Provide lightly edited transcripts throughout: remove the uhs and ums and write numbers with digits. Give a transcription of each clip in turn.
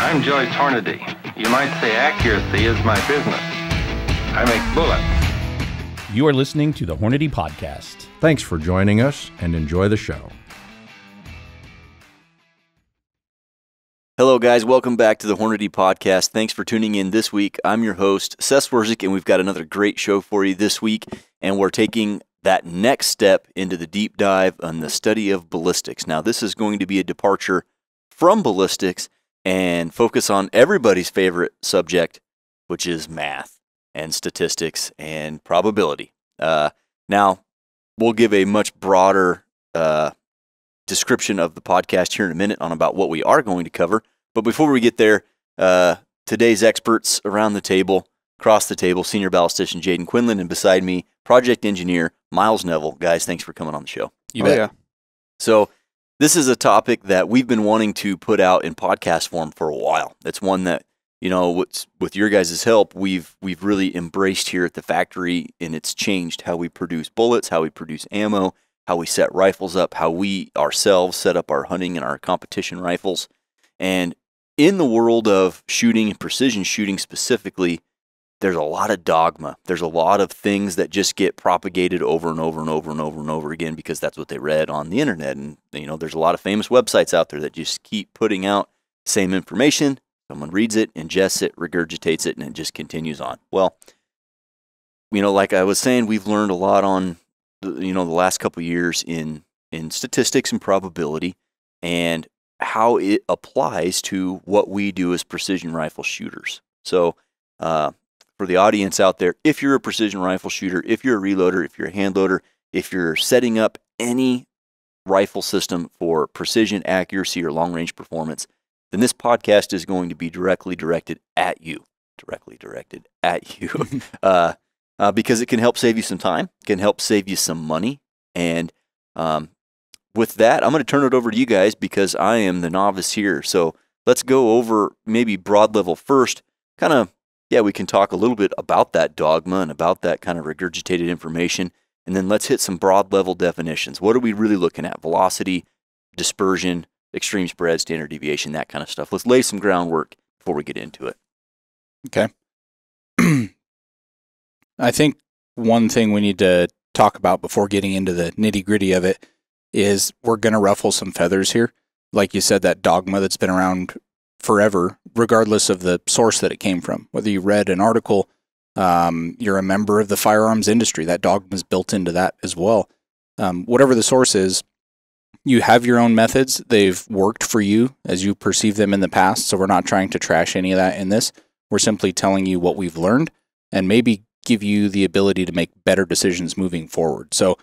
I'm Joyce Hornady. You might say accuracy is my business. I make bullets. You are listening to the Hornady Podcast. Thanks for joining us and enjoy the show. Hello, guys. Welcome back to the Hornady Podcast. Thanks for tuning in this week. I'm your host, Seth, and we've got another great show for you this week, and we're taking that next step into the deep dive on the study of ballistics. Now, this is going to be a departure from ballistics and focus on everybody's favorite subject, which is math and statistics and probability. Now, we'll give a much broader description of the podcast here in a minute on about what we are going to cover. But before we get there, today's experts around the table, across the table, Senior Ballistician Jayden Quinlan, and beside me, Project Engineer Miles Neville. Guys, thanks for coming on the show. You bet. Yeah. So this is a topic that we've been wanting to put out in podcast form for a while. It's one that, you know, with your guys' help, we've really embraced here at the factory, and it's changed how we produce bullets, how we produce ammo, how we set rifles up, how we ourselves set up our hunting and our competition rifles. And in the world of shooting and precision shooting specifically, there's a lot of dogma. There's a lot of things that just get propagated over and over and over and over and over again because that's what they read on the internet. And, you know, there's a lot of famous websites out there that just keep putting out same information. Someone reads it, ingests it, regurgitates it, and it just continues on. Well, you know, like I was saying, we've learned a lot on, the last couple of years in statistics and probability and how it applies to what we do as precision rifle shooters. So, for the audience out there, if you're a precision rifle shooter, if you're a reloader, if you're a hand loader, if you're setting up any rifle system for precision, accuracy, or long-range performance, then this podcast is going to be directly directed at you. Because it can help save you some time, can help save you some money. And with that, I'm going to turn it over to you guys because I am the novice here. So let's go over maybe broad level first, kind of. Yeah, we can talk a little bit about that dogma and about that kind of regurgitated information, and then let's hit some broad level definitions. What are we really looking at? Velocity, dispersion, extreme spread, standard deviation, that kind of stuff. Let's lay some groundwork before we get into it. Okay. I think one thing we need to talk about before getting into the nitty gritty of it is we're going to ruffle some feathers here. Like you said, that dogma that's been around forever, regardless of the source that it came from. Whether you read an article, you're a member of the firearms industry, that dogma is built into that as well. Whatever the source is, you have your own methods. They've worked for you as you perceive them in the past, so we're not trying to trash any of that in this. We're simply telling you what we've learned and maybe give you the ability to make better decisions moving forward. So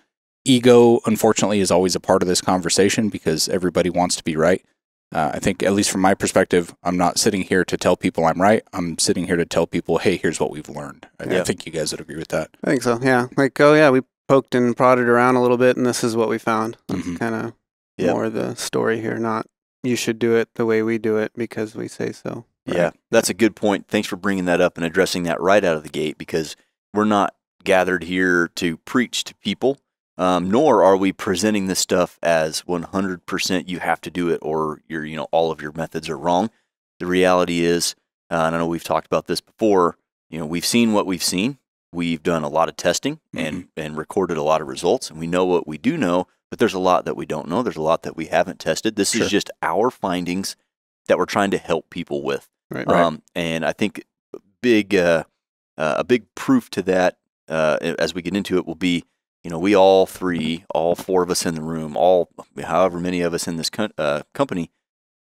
ego, unfortunately, is always a part of this conversation because everybody wants to be right. I think, at least from my perspective, I'm not sitting here to tell people I'm right. I'm sitting here to tell people, hey, here's what we've learned. I think you guys would agree with that. I think so, yeah. Like, oh, yeah, we poked and prodded around a little bit, and this is what we found. That's kind of more the story here, not you should do it the way we do it because we say so. Right? Yeah, that's a good point. Thanks for bringing that up and addressing that right out of the gate because we're not gathered here to preach to people. Nor are we presenting this stuff as 100% you have to do it or all of your methods are wrong. The reality is, and I know we've talked about this before, we've seen what we've seen. We've done a lot of testing and recorded a lot of results, and we know what we do know, but there's a lot that we don't know. There's a lot that we haven't tested. This is just our findings that we're trying to help people with. Right. And I think a big proof to that as we get into it will be, we all four of us in the room, however many of us in this company,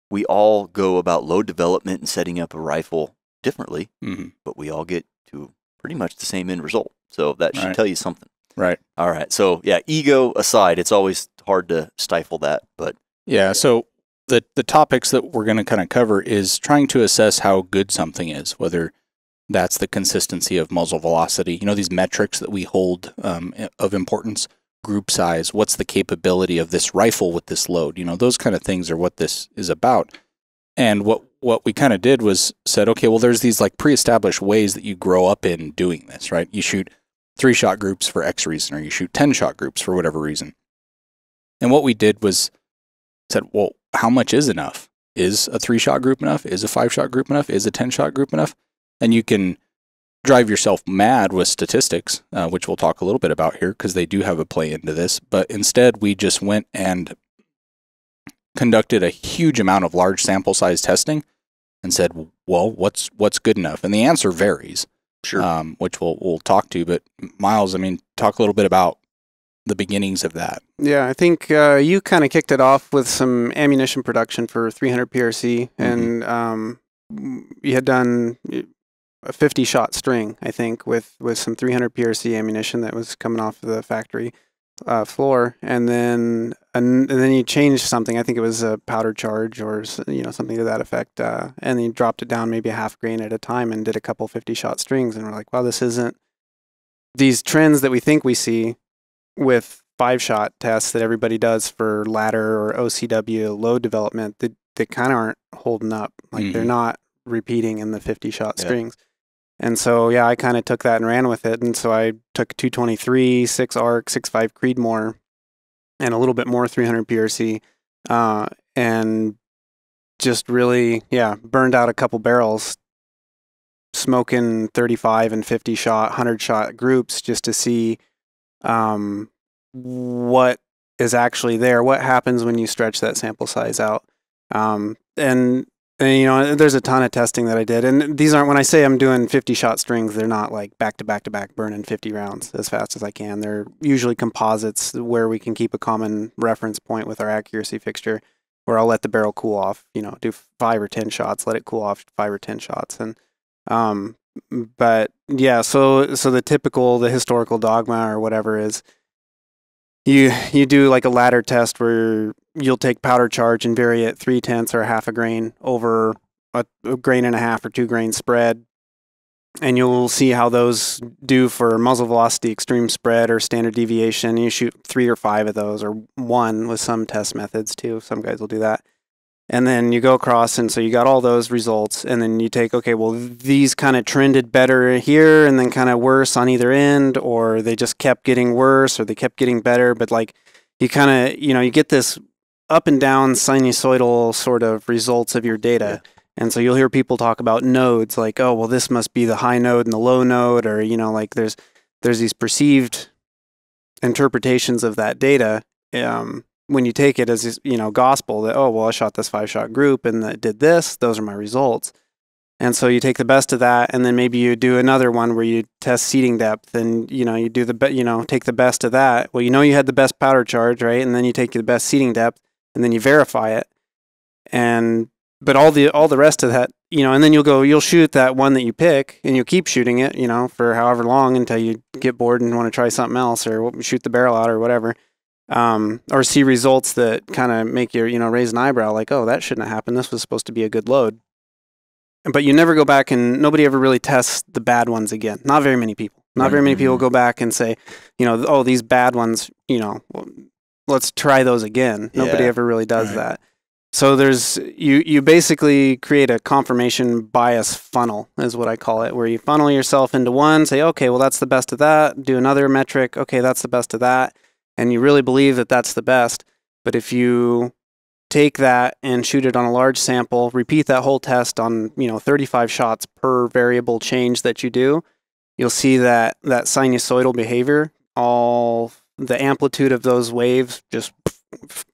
we all go about load development and setting up a rifle differently, but we all get to pretty much the same end result. So that should tell you something. Right. All right. So yeah, ego aside, it's always hard to stifle that, but yeah. So the topics that we're going to kind of cover is trying to assess how good something is, whether that's the consistency of muzzle velocity. These metrics that we hold of importance, group size, what's the capability of this rifle with this load? Those kind of things are what this is about. And what we kind of did was said, okay, well, there's these like pre-established ways that you grow up in doing this, right? You shoot 3-shot groups for X reason, or you shoot 10-shot groups for whatever reason. And what we did was said, well, how much is enough? is a 3-shot group enough? Is a 5-shot group enough? Is a 10-shot group enough? And you can drive yourself mad with statistics, which we'll talk a little bit about here because they do have a play into this. But instead, we just went and conducted a huge amount of large sample size testing and said, well, what's good enough? And the answer varies, Sure. Which we'll talk to. But Miles, I mean, talk a little bit about the beginnings of that. Yeah, I think you kind of kicked it off with some ammunition production for 300 PRC, and you had done a 50-shot string, I think, with some 300 PRC ammunition that was coming off the factory floor, and then you changed something. I think it was a powder charge or something to that effect, and then you dropped it down maybe a half grain at a time and did a couple 50-shot strings, and we're like, wow, this isn't these trends that we think we see with 5-shot tests that everybody does for ladder or OCW load development, they kind of aren't holding up. Like they're not repeating in the 50-shot strings. And so, yeah, I kind of took that and ran with it. And so I took 223, 6 arc, 6.5 Creedmoor, and a little bit more 300 PRC, and just really, burned out a couple barrels, smoking 35 and 50-shot, 100-shot groups just to see what is actually there, what happens when you stretch that sample size out. And there's a ton of testing that I did. And these aren't, when I say I'm doing 50-shot strings, they're not like back to back to back burning 50 rounds as fast as I can. They're usually composites where we can keep a common reference point with our accuracy fixture, where I'll let the barrel cool off, do 5 or 10 shots, let it cool off 5 or 10 shots. And, but yeah, so the historical dogma or whatever is, you do like a ladder test where you'll take powder charge and vary it 0.3 or half a grain over a grain and a half or 2 grain spread. And you'll see how those do for muzzle velocity, extreme spread, or standard deviation. You shoot 3 or 5 of those, or 1 with some test methods too. Some guys will do that. And then you go across, and so you got all those results, and then you take, okay, well, these kind of trended better here and then kind of worse on either end, or they just kept getting worse, or they kept getting better. But like, you kind of, you get this up and down sinusoidal sort of results of your data. Yeah. And so you'll hear people talk about nodes, like, oh, well, this must be the high node and the low node, or, like there's these perceived interpretations of that data. When you take it as, gospel that, oh, well, I shot this 5-shot group and that did this, those are my results. And so you take the best of that, and then maybe you do another one where you test seating depth, and, you do take the best of that. Well, you had the best powder charge, right? And then you take the best seating depth, and then you verify it. But all the rest of that, and then you'll shoot that one that you pick, and you'll keep shooting it, for however long until you get bored and want to try something else, or shoot the barrel out or whatever. Or see results that kind of make you, raise an eyebrow, like, oh, that shouldn't have happened. This was supposed to be a good load. But you never go back, and nobody ever really tests the bad ones again. Not very many people. Not very many people go back and say, oh, these bad ones, well, let's try those again. Nobody ever really does that. So you basically create a confirmation bias funnel, is what I call it, where you funnel yourself into one, say, okay, well, that's the best of that. Do another metric. Okay, that's the best of that. And you really believe that that's the best. But if you take that and shoot it on a large sample, repeat that whole test on 35 shots per variable change that you do, you'll see that sinusoidal behavior, all the amplitude of those waves just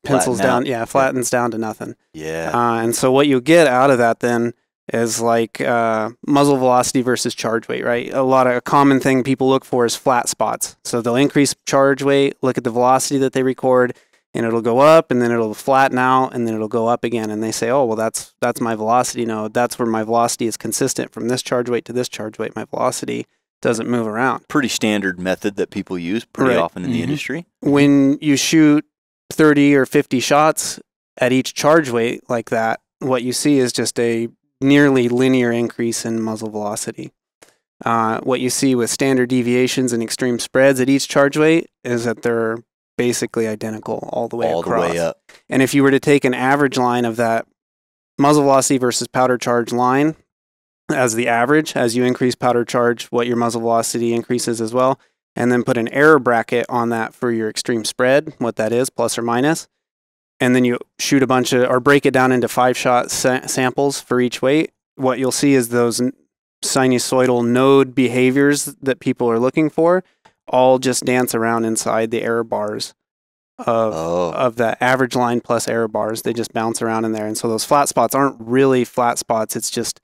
pencils down, flattens down to nothing. And so what you get out of that then is like muzzle velocity versus charge weight, right? A common thing people look for is flat spots. So they'll increase charge weight, look at the velocity that they record, and it'll go up, and then it'll flatten out, and then it'll go up again. And they say, oh, well, that's my velocity node. That's where my velocity is consistent from this charge weight to this charge weight. My velocity doesn't move around. Pretty standard method that people use pretty often in the industry. When you shoot 30 or 50 shots at each charge weight like that, what you see is just a nearly linear increase in muzzle velocity. What you see with standard deviations and extreme spreads at each charge weight is that they're basically identical all the way across. All the way up. And if you were to take an average line of that muzzle velocity versus powder charge line as the average, as you increase powder charge, what your muzzle velocity increases as well, and then put an error bracket on that for your extreme spread, what that is, plus or minus, and then you shoot a bunch of, or break it down into 5-shot samples for each weight, what you'll see is those sinusoidal node behaviors that people are looking for all just dance around inside the error bars of the average line plus error bars. They just bounce around in there. And so those flat spots aren't really flat spots. It's just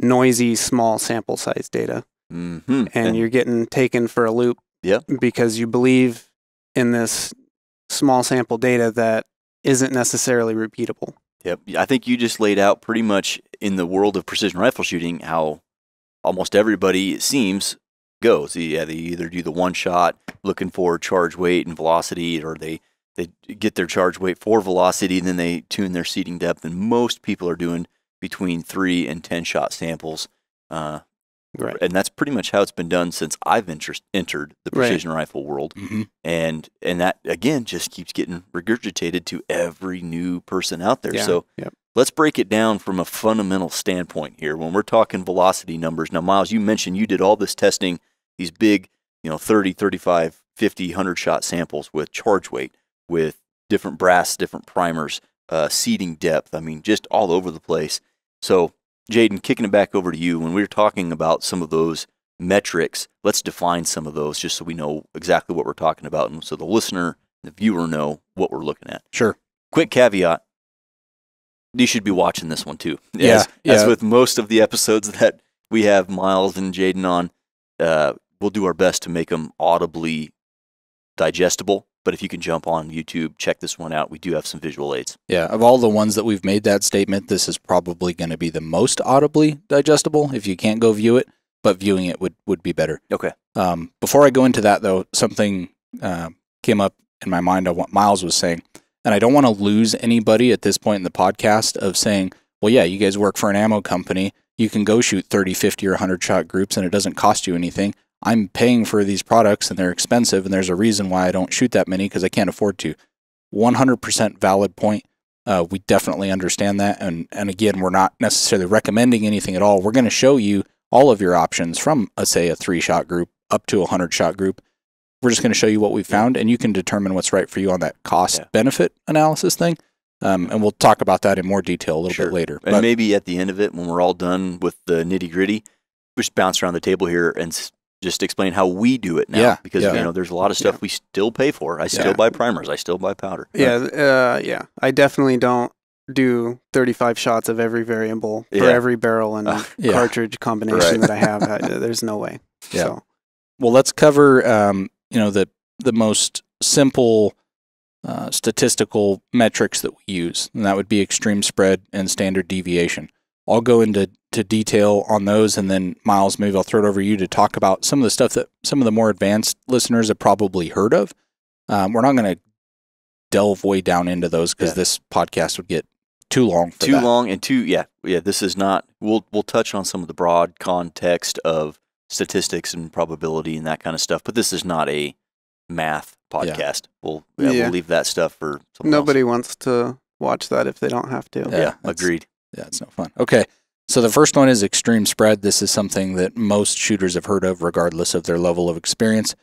noisy, small sample size data. Mm-hmm. And you're getting taken for a loop because you believe in this small sample data that isn't necessarily repeatable. Yep. I think you just laid out pretty much in the world of precision rifle shooting how almost everybody, it seems, goes. Yeah, they either do the one shot looking for charge weight and velocity, or they get their charge weight for velocity, and then they tune their seating depth. And most people are doing between 3 and 10 shot samples. Right. And that's pretty much how it's been done since I've entered the precision rifle world. Mm-hmm. And that, again, just keeps getting regurgitated to every new person out there. Yeah. So let's break it down from a fundamental standpoint here. When we're talking velocity numbers, now, Miles, you mentioned you did all this testing, these big, 30, 35, 50, 100-shot samples with charge weight, with different brass, different primers, seating depth. I mean, just all over the place. So, Jayden, kicking it back over to you, when we were talking about some of those metrics, let's define some of those just so we know exactly what we're talking about, and so the listener, the viewer know what we're looking at. Sure. Quick caveat, you should be watching this one too. Yeah. As with most of the episodes that we have Miles and Jayden on, we'll do our best to make them audibly digestible. But if you can jump on YouTube, check this one out. We do have some visual aids. Yeah, of all the ones that we've made that statement, this is probably going to be the most audibly digestible if you can't go view it, but viewing it would be better. Okay. Before I go into that, though, something came up in my mind on what Miles was saying, and I don't want to lose anybody at this point in the podcast of saying, well, yeah, you guys work for an ammo company. You can go shoot 30, 50, or 100-shot groups, and it doesn't cost you anything. I'm paying for these products and they're expensive, and there's a reason why I don't shoot that many because I can't afford to. 100% valid point. We definitely understand that. And again, we're not necessarily recommending anything at all. We're going to show you all of your options from, say, a 3-shot group up to a 100-shot group. We're just going to show you what we found, and you can determine what's right for you on that cost-benefit analysis thing. And we'll talk about that in more detail a little bit later. And maybe at the end of it, when we're all done with the nitty-gritty, we just bounce around the table here and just explain how we do it now, because there's a lot of stuff we still pay for. I still buy primers. I still buy powder. I definitely don't do 35 shots of every variable for every barrel and cartridge combination that I have. There's no way. Yeah. So. Well, let's cover the most simple statistical metrics that we use, and that would be extreme spread and standard deviation. I'll go into detail on those, and then Miles, maybe I'll throw it over to you to talk about some of the stuff that some of the more advanced listeners have probably heard of. We're not going to delve way down into those because this podcast would get too long for that. Too long and this is not, we'll touch on some of the broad context of statistics and probability and that kind of stuff, but this is not a math podcast. We'll leave that stuff for someone Nobody else. wants to watch that if they don't have to. Yeah, agreed. Yeah, it's no fun. Okay, so the first one is extreme spread. This is something that most shooters have heard of regardless of their level of experience.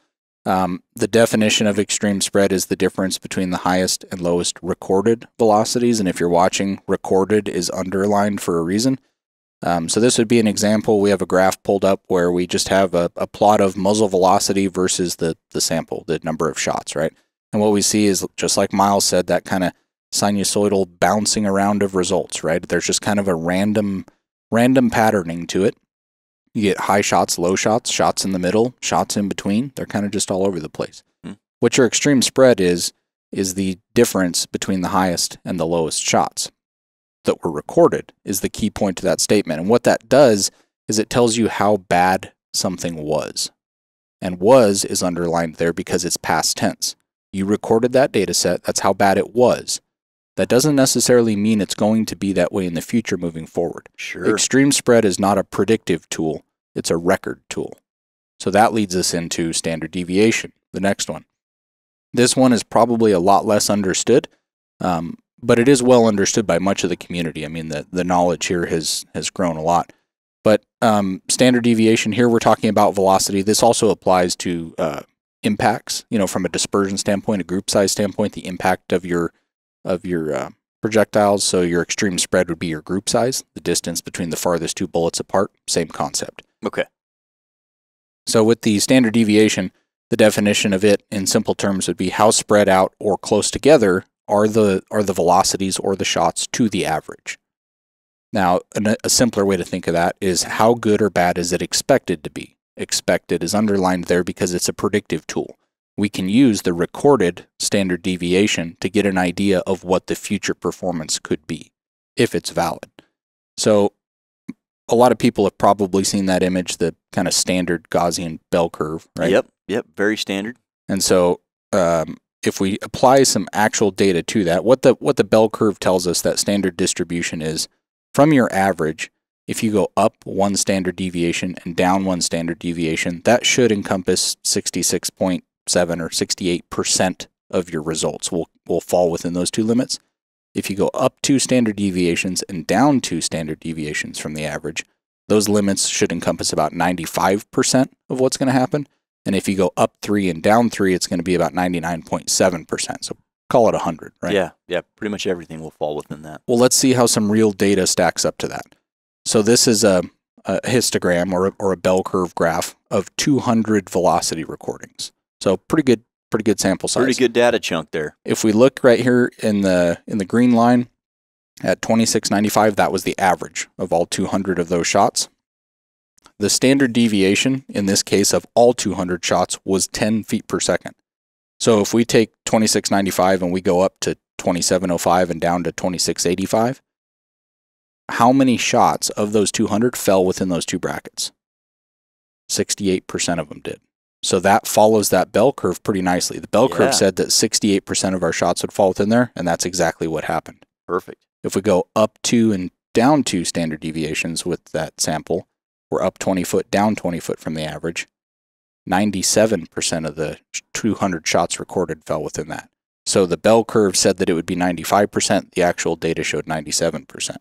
The definition of extreme spread is the difference between the highest and lowest recorded velocities, and if you're watching, recorded is underlined for a reason. So this would be an example. We have a graph pulled up where we just have a plot of muzzle velocity versus the sample, the number of shots, right? And what we see is, just like Miles said, that kind of sinusoidal bouncing around of results, right? There's just kind of a random patterning to it. You get high shots, low shots, shots in the middle, shots in between. They're kind of just all over the place. What your extreme spread is the difference between the highest and the lowest shots that were recorded is the key point to that statement. And what that does is it tells you how bad something was. And was is underlined there because it's past tense. You recorded that data set. That's how bad it was. That doesn't necessarily mean it's going to be that way in the future moving forward. Sure. Extreme spread is not a predictive tool. It's a record tool. So that leads us into standard deviation, the next one. This one is probably a lot less understood, but it is well understood by much of the community. I mean, the knowledge here has grown a lot. But standard deviation here, we're talking about velocity. This also applies to impacts, from a dispersion standpoint, a group size standpoint, the impact of your of your projectiles. So your extreme spread would be your group size, the distance between the farthest two bullets apart. Same concept. Okay. So with the standard deviation, the definition of it in simple terms would be how spread out or close together are the velocities or the shots to the average. Now, a simpler way to think of that is how good or bad is it expected to be? Expected is underlined there because it's a predictive tool. We can use the recorded standard deviation to get an idea of what the future performance could be, if it's valid. So a lot of people have probably seen that image, the kind of standard Gaussian bell curve, right? Yep, very standard. And so if we apply some actual data to that, what the bell curve tells us that standard distribution is, from your average, if you go up one standard deviation and down one standard deviation, that should encompass 66.7 or 68% of your results will fall within those two limits. If you go up 2 standard deviations and down 2 standard deviations from the average, those limits should encompass about 95% of what's going to happen. And if you go up 3 and down 3, it's going to be about 99.7%. So call it 100, right? Yeah, pretty much everything will fall within that. Well, let's see how some real data stacks up to that. So this is a histogram or a bell curve graph of 200 velocity recordings. So pretty good sample size. Pretty good data chunk there. If we look right here in the green line at 2695, that was the average of all 200 of those shots. The standard deviation in this case of all 200 shots was 10 feet per second. So if we take 2695 and we go up to 2705 and down to 2685, how many shots of those 200 fell within those two brackets? 68% of them did. So that follows that bell curve pretty nicely. The bell curve said that 68% of our shots would fall within there, and that's exactly what happened. Perfect. If we go up 2 and down 2 standard deviations with that sample, we're up 20 foot, down 20 foot from the average. 97% of the 200 shots recorded fell within that. So the bell curve said that it would be 95%. The actual data showed 97%.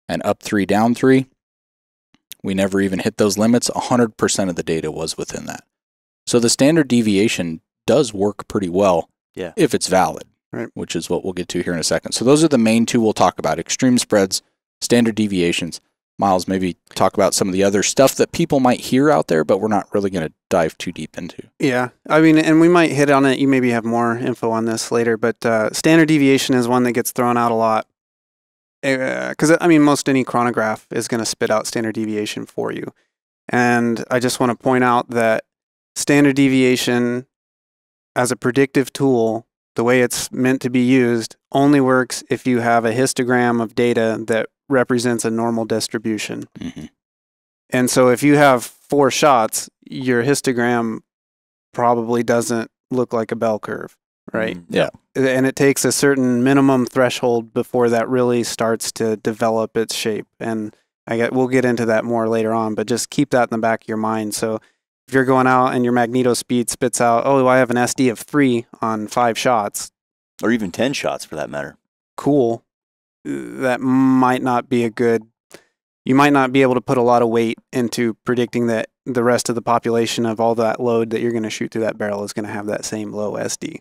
And up 3, down 3, we never even hit those limits. 100% of the data was within that. So the standard deviation does work pretty well if it's valid, right, which is what we'll get to here in a second. So those are the main two we'll talk about: extreme spreads, standard deviations. Miles, maybe talk about some of the other stuff that people might hear out there, but we're not really going to dive too deep into. Yeah, I mean, and we might hit on it. You maybe have more info on this later, but standard deviation is one that gets thrown out a lot. Because, I mean, most any chronograph is going to spit out standard deviation for you. And I just want to point out that standard deviation as a predictive tool, the way it's meant to be used, only works if you have a histogram of data that represents a normal distribution. Mm-hmm. And so if you have 4 shots, your histogram probably doesn't look like a bell curve, right? Yeah. And it takes a certain minimum threshold before that really starts to develop its shape. And we'll get into that more later on, but just keep that in the back of your mind. So if you're going out and your magneto speed spits out, oh, I have an SD of 3 on 5 shots. Or even 10 shots for that matter. Cool. That might not be you might not be able to put a lot of weight into predicting that the rest of the population of all that load that you're going to shoot through that barrel is going to have that same low SD.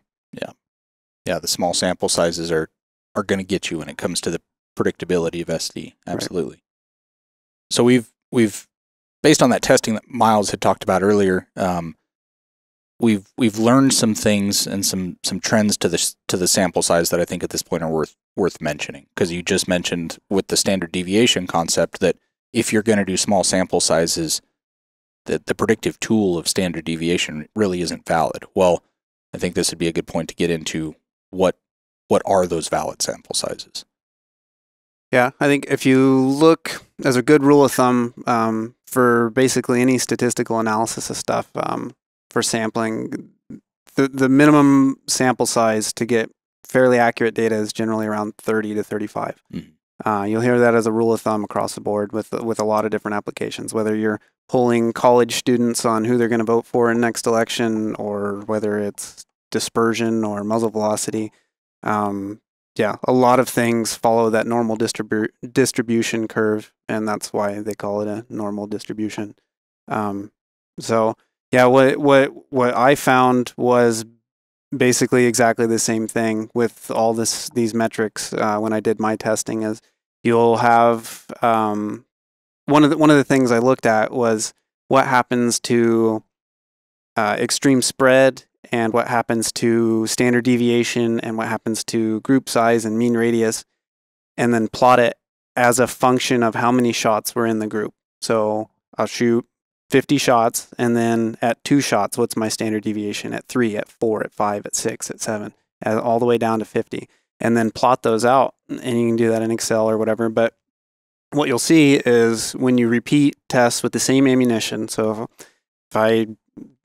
Yeah, the small sample sizes are going to get you when it comes to the predictability of SD. Absolutely. Right. So we've based on that testing that Miles had talked about earlier, we've learned some things and some trends to the sample size that I think at this point are worth mentioning. Because you just mentioned with the standard deviation concept that if you're going to do small sample sizes, the predictive tool of standard deviation really isn't valid. Well, I think this would be a good point to get into what are those valid sample sizes. Yeah, I think if you look as a good rule of thumb for basically any statistical analysis of stuff for sampling, the minimum sample size to get fairly accurate data is generally around 30 to 35. Mm-hmm. You'll hear that as a rule of thumb across the board with a lot of different applications, whether you're polling college students on who they're going to vote for in next election, or whether it's dispersion or muzzle velocity. Yeah, a lot of things follow that normal distribution curve, and that's why they call it a normal distribution. So yeah, what I found was basically exactly the same thing with all these metrics. When I did my testing, is you'll have one of the things I looked at was what happens to extreme spread and what happens to standard deviation and what happens to group size and mean radius, and then plot it as a function of how many shots were in the group. So I'll shoot 50 shots, and then at 2 shots, what's my standard deviation? At 3, at 4, at 5, at 6, at 7, all the way down to 50. And then plot those out, and you can do that in Excel or whatever. But what you'll see is when you repeat tests with the same ammunition, so if I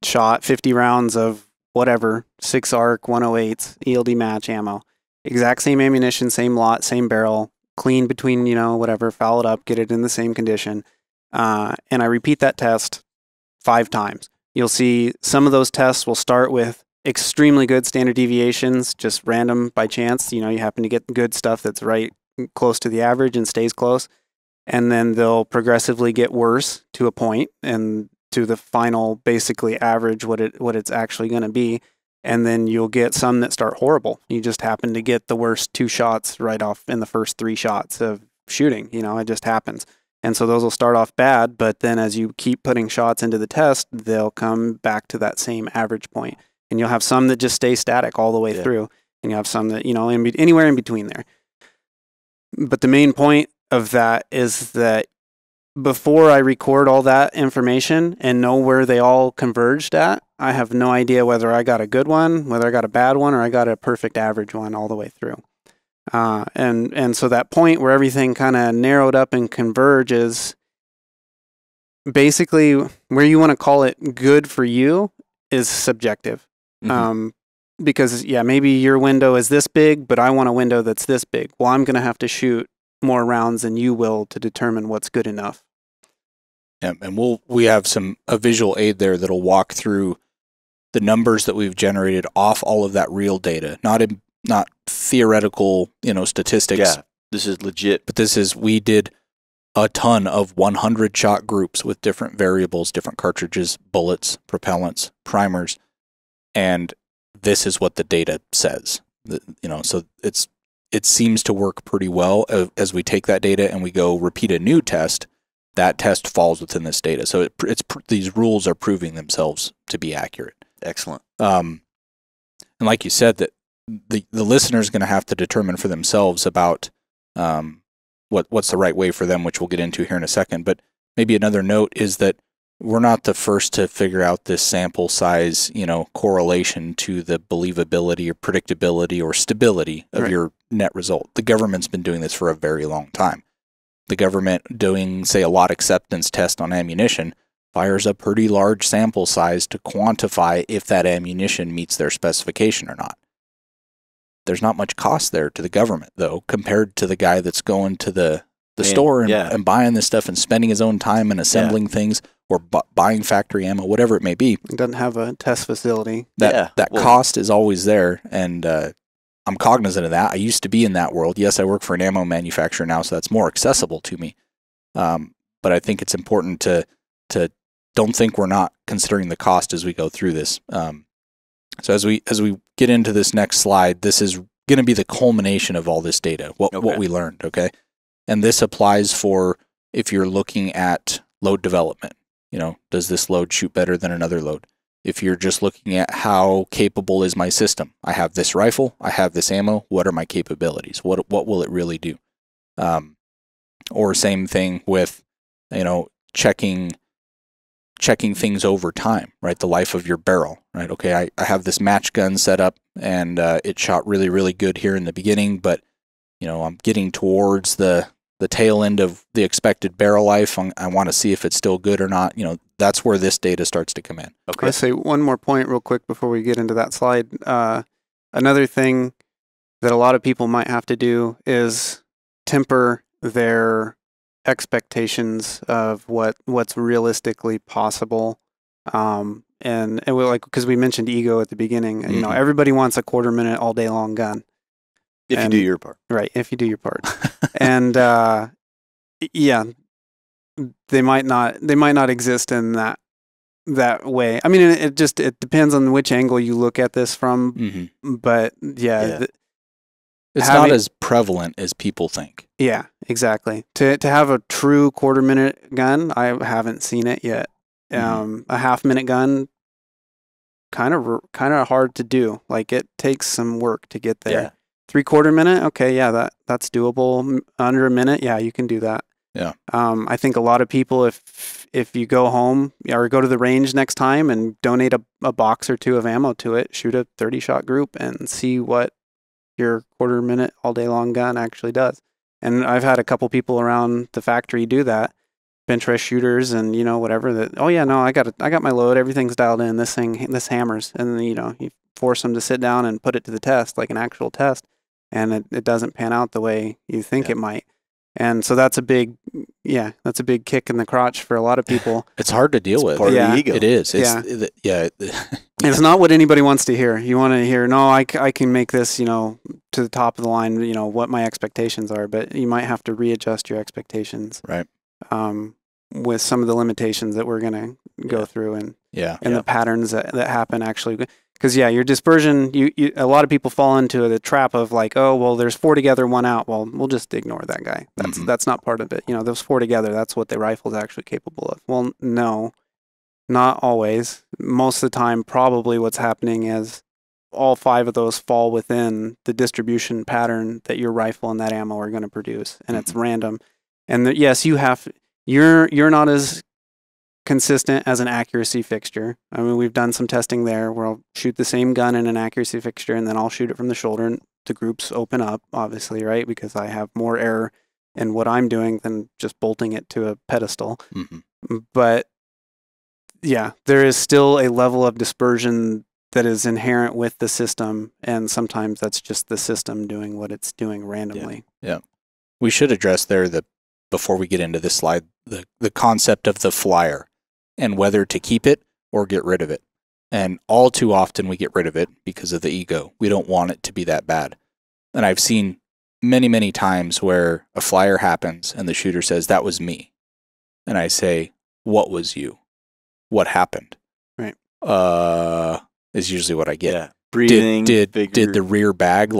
shot 50 rounds of whatever, 6 ARC, 108s, ELD match ammo, exact same ammunition, same lot, same barrel, clean between, whatever, foul it up, get it in the same condition. And I repeat that test 5 times. You'll see some of those tests will start with extremely good standard deviations, just random by chance. You happen to get good stuff that's right close to the average and stays close. And then they'll progressively get worse to a point and to the final basically average what it's actually going to be. And then you'll get some that start horrible. You just happen to get the worst 2 shots right off in the first 3 shots of shooting. It just happens. And so those will start off bad, but then as you keep putting shots into the test, they'll come back to that same average point. And you'll have some that just stay static all the way through. And you have some that, anywhere in between there. But the main point of that is that before I record all that information and know where they all converged at, I have no idea whether I got a good one, whether I got a bad one, or I got a perfect average one all the way through. And so that point where everything kind of narrowed up and converges, basically where you want to call it good for you is subjective. Mm-hmm. Because maybe your window is this big, but I want a window that's this big. Well, I'm going to have to shoot more rounds than you will to determine what's good enough. Yeah, and we have a visual aid there that'll walk through the numbers that we've generated off all of that real data, not theoretical, statistics. Yeah, this is legit. But we did a ton of 100 shot groups with different variables, different cartridges, bullets, propellants, primers, and this is what the data says. So it seems to work pretty well as we take that data and we go repeat a new test. That test falls within this data. So these rules are proving themselves to be accurate. Excellent. And like you said, that the listener is going to have to determine for themselves about what's the right way for them, which we'll get into here in a second. But maybe another note is that we're not the first to figure out this sample size, correlation to the believability or predictability or stability of your net result. The government's been doing this for a very long time. The government doing, say, a lot acceptance test on ammunition fires a pretty large sample size to quantify if that ammunition meets their specification or not. There's not much cost there to the government, though, compared to the guy that's going to the store and buying this stuff and spending his own time and assembling things or buying factory ammo, whatever it may be. It doesn't have a test facility. That cost is always there, and I'm cognizant of that. I used to be in that world. Yes, I work for an ammo manufacturer now, so that's more accessible to me. But I think it's important to don't think we're not considering the cost as we go through this. So as we get into this next slide, this is going to be the culmination of all this data, what we learned, okay? And this applies for if you're looking at load development. Does this load shoot better than another load? If you're just looking at how capable is my system, I have this rifle, I have this ammo, what are my capabilities? What will it really do? Or same thing with, checking things over time, right? The life of your barrel, right? Okay, I have this match gun set up and it shot really, really good here in the beginning, but I'm getting towards the tail end of the expected barrel life. I want to see if it's still good or not. That's where this data starts to come in. Okay. I'll say one more point real quick before we get into that slide. Another thing that a lot of people might have to do is temper their expectations of what's realistically possible. And because we mentioned ego at the beginning, Mm-hmm. Everybody wants a 1/4 minute all day long gun. If you do your part. Right, if you do your part. And they might not exist in that that way. I mean, it depends on which angle you look at this from. Mm-hmm. But yeah. It's not as prevalent as people think. Yeah, exactly. To have a true quarter-minute gun, I haven't seen it yet. A half-minute gun, kind of hard to do. Like, it takes some work to get there. Yeah. 3/4 minute, okay, yeah, that's doable. Under a minute, yeah, you can do that. Yeah. I think a lot of people, if you go home or go to the range next time and donate a box or two of ammo to it, shoot a 30-shot group and see what your quarter-minute all-day-long gun actually does. And I've had a couple people around the factory do that, bench rest shooters and, whatever, that, oh yeah, no, I got my load, everything's dialed in, this hammers. And then, you force them to sit down and put it to the test, like an actual test, and it doesn't pan out the way you think it might. And so that's a big kick in the crotch for a lot of people. It's hard to deal with. Part of the ego. It is. It's not what anybody wants to hear. You want to hear, no, I can make this, to the top of the line, what my expectations are, but you might have to readjust your expectations. Right. With some of the limitations that we're going to go through and the patterns that happen actually. Because your dispersion, a lot of people fall into the trap of like, oh, well, there's 4 together, 1 out. Well, we'll just ignore that guy. That's not part of it. Those 4 together, that's what the rifle is actually capable of. Well, no, not always. Most of the time, probably what's happening is all 5 of those fall within the distribution pattern that your rifle and that ammo are going to produce, and it's random. And yes, you're not as consistent as an accuracy fixture. I mean, we've done some testing there where I'll shoot the same gun in an accuracy fixture and then I'll shoot it from the shoulder and the groups open up, obviously, right? Because I have more error in what I'm doing than just bolting it to a pedestal. But yeah, there is still a level of dispersion that is inherent with the system, and sometimes that's just the system doing what it's doing randomly. Yeah. We should address there before we get into this slide, the concept of the flyer and whether to keep it or get rid of it. And all too often we get rid of it because of the ego. We don't want it to be that bad. And I've seen many, many times where a flyer happens and the shooter says, that was me. And I say, what was you? What happened? Right. Is usually what I get. Yeah. Breathing. Did the rear bag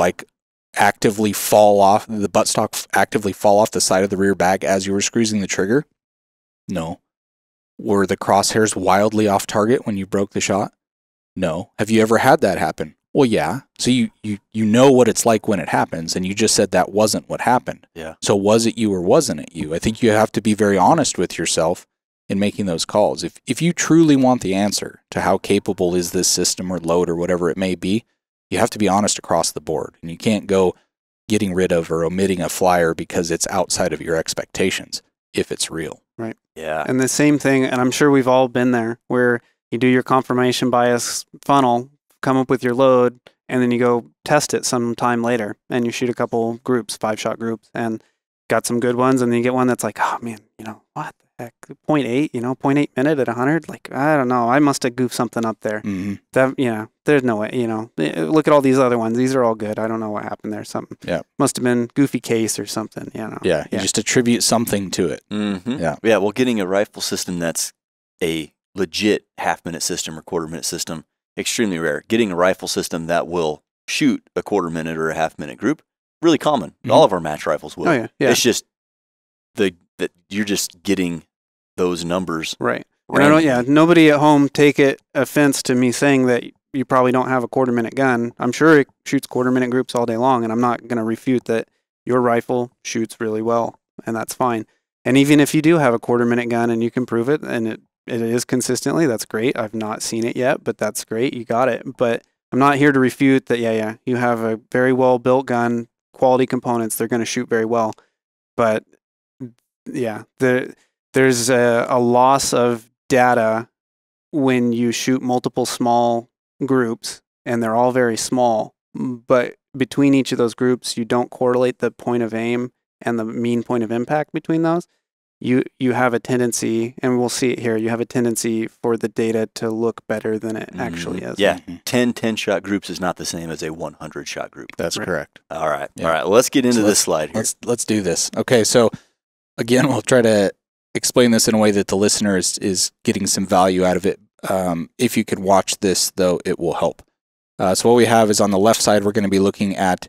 actively fall off, the buttstock actively fall off the side of the rear bag as you were squeezing the trigger? No. Were the crosshairs wildly off target when you broke the shot? No. Have you ever had that happen? Well, yeah. So you know what it's like when it happens, and you just said that wasn't what happened. Yeah. So was it you or wasn't it you? I think you have to be very honest with yourself in making those calls. If you truly want the answer to how capable is this system or load or whatever it may be, you have to be honest across the board. And you can't go getting rid of or omitting a flyer because it's outside of your expectations if it's real. Right. Yeah. And the same thing, and I'm sure we've all been there, where you do your confirmation bias funnel, come up with your load, and then you go test it sometime later, and you shoot a couple groups, 5-shot groups, and got some good ones, and then you get one that's like, oh man, what the heck, 0.8, 0.8 minute at 100, like, I don't know, I must have goofed something up there. That, there's no way, look at all these other ones, these are all good, I don't know what happened there, something must have been goofy case or something, Yeah, you just attribute something to it. Yeah, well, getting a rifle system that's a legit half-minute system or quarter-minute system, extremely rare. Getting a rifle system that will shoot a quarter-minute or a half-minute group, really common. All of our match rifles will. Oh, yeah. It's just that you're just getting those numbers. Right. And nobody at home take offense to me saying that you probably don't have a quarter-minute gun. I'm sure it shoots quarter-minute groups all day long, and I'm not going to refute that your rifle shoots really well, and that's fine. And even if you do have a quarter-minute gun and you can prove it, and it is consistently, that's great. I've not seen it yet, but that's great. You got it. But I'm not here to refute that, you have a very well-built gun, quality components, they're going to shoot very well. But, there's a loss of data when you shoot multiple small groups, and they're all very small. But between each of those groups, you don't correlate the point of aim and the mean point of impact between those. You have a tendency, and we'll see it here, you have a tendency for the data to look better than it actually is. Yeah, 10-shot groups is not the same as a 100-shot group. That's correct. All right. Yeah. All right, well, let's get into this slide here. Let's do this. Okay, so again, we'll try to explain this in a way that the listener is getting some value out of it. If you could watch this, though, it will help. So what we have is on the left side, we're going to be looking at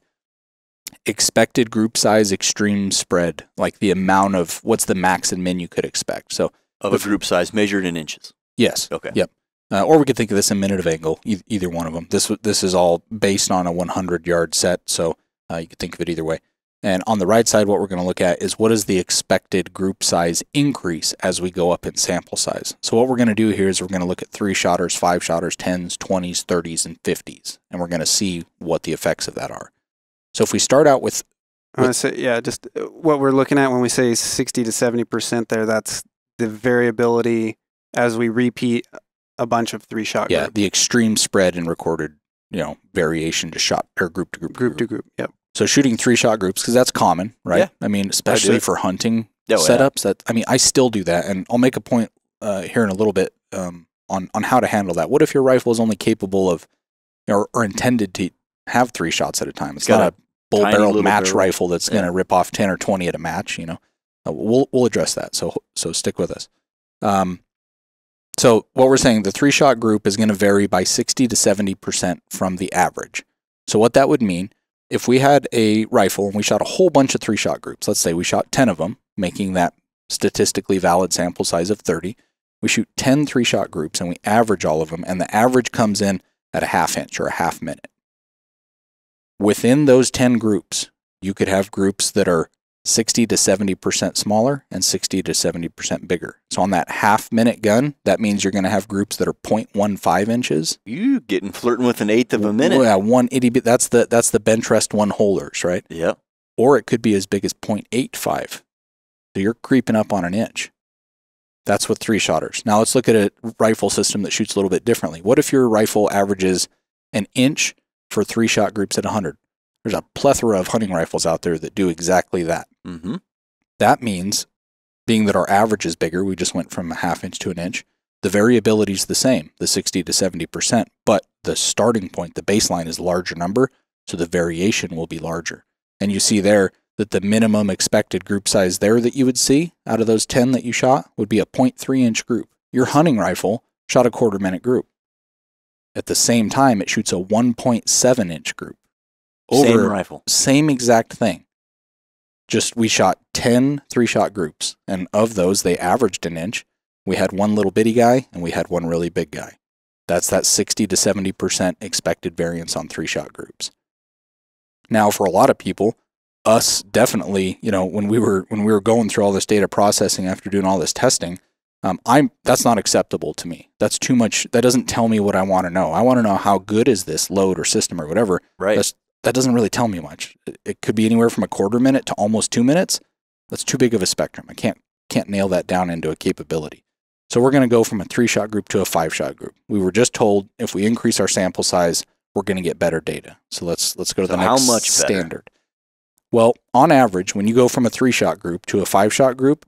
expected group size extreme spread, like the amount of what's the max and min you could expect. So of a group size measured in inches. Yes. Okay. Yep. Or we could think of this in minute of angle, either one of them. This is all based on a 100-yard set, so you could think of it either way. And on the right side, what we're going to look at is what is the expected group size increase as we go up in sample size. So what we're going to do here is we're going to look at 3-shotters, 5-shotters, 10s, 20s, 30s, and 50s, and we're going to see what the effects of that are. So if we start out with... I want to say, yeah, just what we're looking at when we say 60 to 70% there, that's the variability as we repeat a bunch of 3-shot Yeah, groups. the extreme spread in recorded, variation to shot or group to group. Group to group, yep. So shooting 3-shot groups, because that's common, right? Yeah. I mean, especially for hunting setups. I still do that, and I'll make a point here in a little bit on how to handle that. What if your rifle is only capable of, or intended to have 3 shots at a time? It's not a bull-barreled match rifle that's going to rip off 10 or 20 at a match. We'll address that. So stick with us. So what we're saying, the 3-shot group is going to vary by 60 to 70% from the average. So what that would mean, if we had a rifle and we shot a whole bunch of 3-shot groups, let's say we shot 10 of them, making that statistically valid sample size of 30, we shoot 10 3-shot groups and we average all of them, and the average comes in at a ½ inch or a ½ minute. Within those 10 groups, you could have groups that are 60 to 70% smaller and 60 to 70% bigger. So on that ½ minute gun, that means you're going to have groups that are 0.15 inches. You getting flirting with an eighth of a minute. Yeah, 1 itty bit. That's the bench rest 1 holers, right? Yeah. Or it could be as big as 0.85. So you're creeping up on an inch. That's with 3-shotters. Now let's look at a rifle system that shoots a little bit differently. What if your rifle averages an inch for 3-shot groups at 100? There's a plethora of hunting rifles out there that do exactly that. Mm-hmm. That means, being that our average is bigger, we just went from a ½ inch to an inch, the variability is the same, the 60 to 70%, but the starting point, the baseline is a larger number, so the variation will be larger. And you see there that the minimum expected group size there that you would see out of those 10 that you shot would be a 0.3 inch group. Your hunting rifle shot a 1/4 minute group. At the same time, it shoots a 1.7 inch group. Same rifle. Same exact thing. Just we shot 10 3-shot groups, and of those, they averaged an inch. We had 1 little bitty guy, and we had 1 really big guy. That's that 60 to 70% expected variance on 3-shot groups. Now, for a lot of people, us definitely, when we were going through all this data processing after doing all this testing, that's not acceptable to me. That's too much. That doesn't tell me what I want to know. I want to know how good is this load or system or whatever. Right. That doesn't really tell me much. It could be anywhere from a 1/4 minute to almost 2 minutes. That's too big of a spectrum. I can't nail that down into a capability. So we're going to go from a 3-shot group to a 5-shot group. We were just told if we increase our sample size, we're going to get better data. So let's go to the next how much standard. Well, on average, when you go from a 3-shot group to a 5-shot group,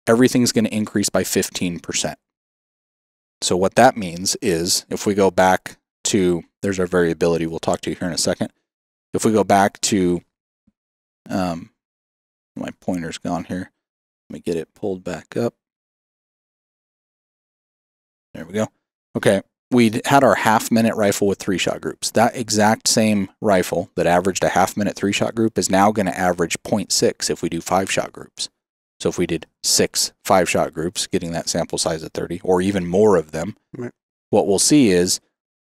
everything's going to increase by 15%. So what that means is if we go back to, there's our variability we'll talk to you here in a second. If we go back to, my pointer's gone here. Let me get it pulled back up. There we go. Okay, we had our ½ minute rifle with 3-shot groups. That exact same rifle that averaged a ½ minute 3-shot group is now going to average 0.6 if we do 5-shot groups. So if we did 6 5-shot groups, getting that sample size at 30, or even more of them, right, what we'll see is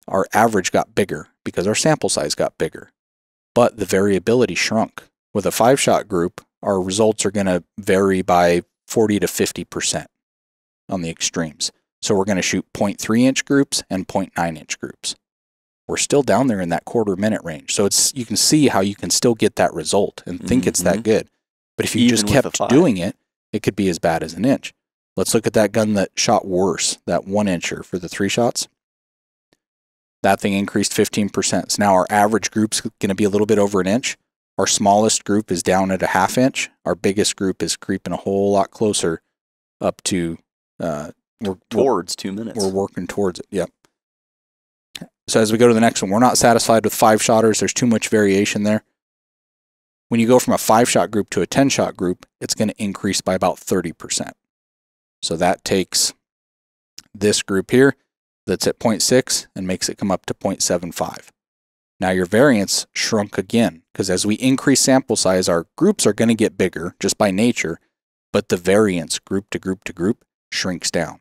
our average got bigger because our sample size got bigger. But the variability shrunk. With a 5-shot group, our results are going to vary by 40 to 50% on the extremes. So we're going to shoot 0.3 inch groups and 0.9 inch groups. We're still down there in that 1/4 minute range. So you can see how you can still get that result and think it's that good. But if you Even just with kept a 5. doing it, it could be as bad as an inch. Let's look at that gun that shot worse, that 1-incher for the 3-shots. That thing increased 15%. So now our average group's going to be a little bit over an inch. Our smallest group is down at a ½ inch. Our biggest group is creeping a whole lot closer up to towards 2 minutes. We're working towards it. Yep. So as we go to the next one, we're not satisfied with 5-shotters. There's too much variation there. When you go from a 5-shot group to a 10-shot group, it's going to increase by about 30%. So that takes this group here. that's at 0.6 and makes it come up to 0.75. Now your variance shrunk again, because as we increase sample size, our groups are going to get bigger just by nature, but the variance group to group to group shrinks down.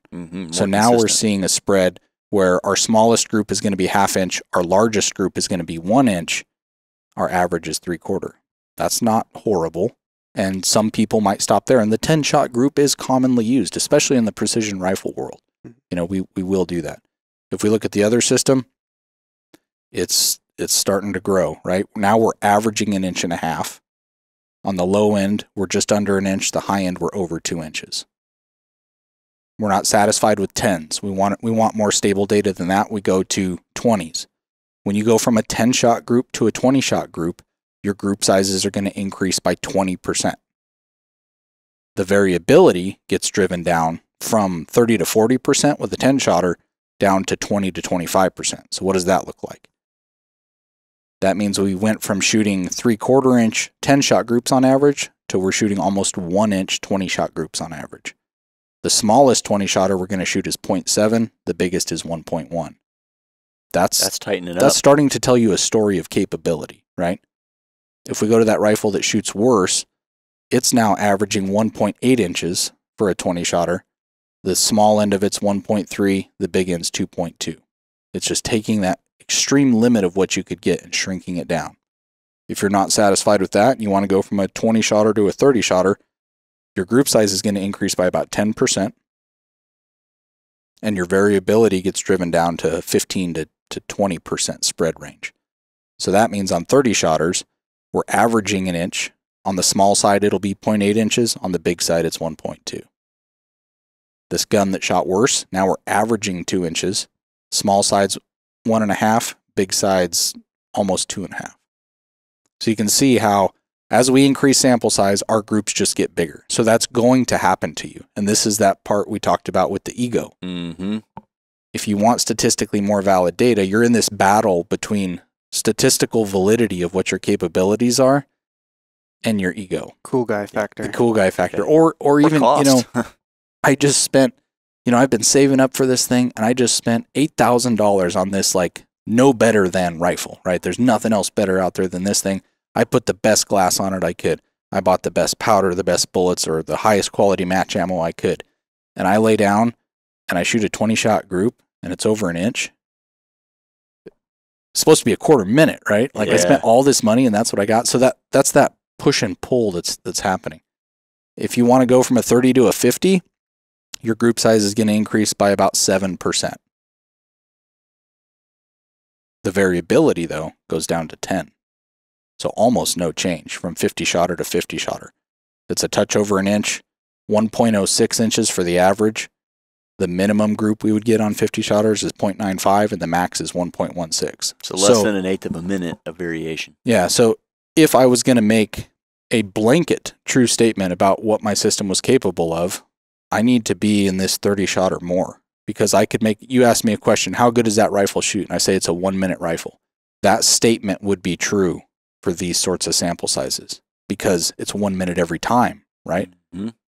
So now we're seeing a spread where our smallest group is going to be 1/2 inch, our largest group is going to be 1 inch, our average is 3/4. That's not horrible, and some people might stop there. And the 10-shot group is commonly used, especially in the precision rifle world. We will do that. If we look at the other system, it's starting to grow, right? Now we're averaging 1.5 inches. On the low end, we're just under 1 inch. The high end, we're over 2 inches. We're not satisfied with 10s. We want more stable data than that. We go to 20s. When you go from a 10-shot group to a 20-shot group, your group sizes are going to increase by 20%. The variability gets driven down from 30 to 40% with a 10-shotter down to 20 to 25%. So what does that look like? That means we went from shooting 3/4 inch 10-shot groups on average to we're shooting almost 1 inch 20-shot groups on average. The smallest 20-shotter we're going to shoot is 0.7. The biggest is 1.1. That's tightening it up. That's starting to tell you a story of capability, right? If we go to that rifle that shoots worse, it's now averaging 1.8 inches for a 20-shotter. The small end of it's 1.3. The big end's 2.2. It's just taking that extreme limit of what you could get and shrinking it down. If you're not satisfied with that and you want to go from a 20-shotter to a 30-shotter, your group size is going to increase by about 10%, and your variability gets driven down to 15 to 20% spread range. So that means on 30-shotters, we're averaging 1 inch. On the small side, it'll be 0.8 inches. On the big side, it's 1.2. This gun that shot worse, now we're averaging 2 inches. Small side's 1.5, big side's almost 2.5. So you can see how as we increase sample size, our groups just get bigger. So that's going to happen to you. And this is that part we talked about with the ego. If you want statistically more valid data, you're in this battle between statistical validity of what your capabilities are and your ego. Cool guy factor. The cool guy factor. Or even, I just spent, I've been saving up for this thing and I just spent $8,000 on this, like, no better than rifle, right? There's nothing else better out there than this thing. I put the best glass on it I could. I bought the best powder, the best bullets, or the highest quality match ammo I could. And I lay down and I shoot a 20-shot group and it's over 1 inch. It's supposed to be a 1/4 minute, right? Like, I spent all this money and that's what I got. So that's that push and pull that's happening. If you want to go from a 30 to a 50, your group size is going to increase by about 7%. The variability, though, goes down to 10. So almost no change from 50-shotter to 50-shotter. It's a touch over 1 inch, 1.06 inches for the average. The minimum group we would get on 50-shotters is 0.95, and the max is 1.16. So less than 1/8 of a minute of variation. Yeah, so if I was going to make a blanket true statement about what my system was capable of, I need to be in this 30-shot or more. Because I could make, you asked me a question, how good does that rifle shoot? And I say it's a 1-minute rifle. That statement would be true for these sorts of sample sizes because it's 1 minute every time, right?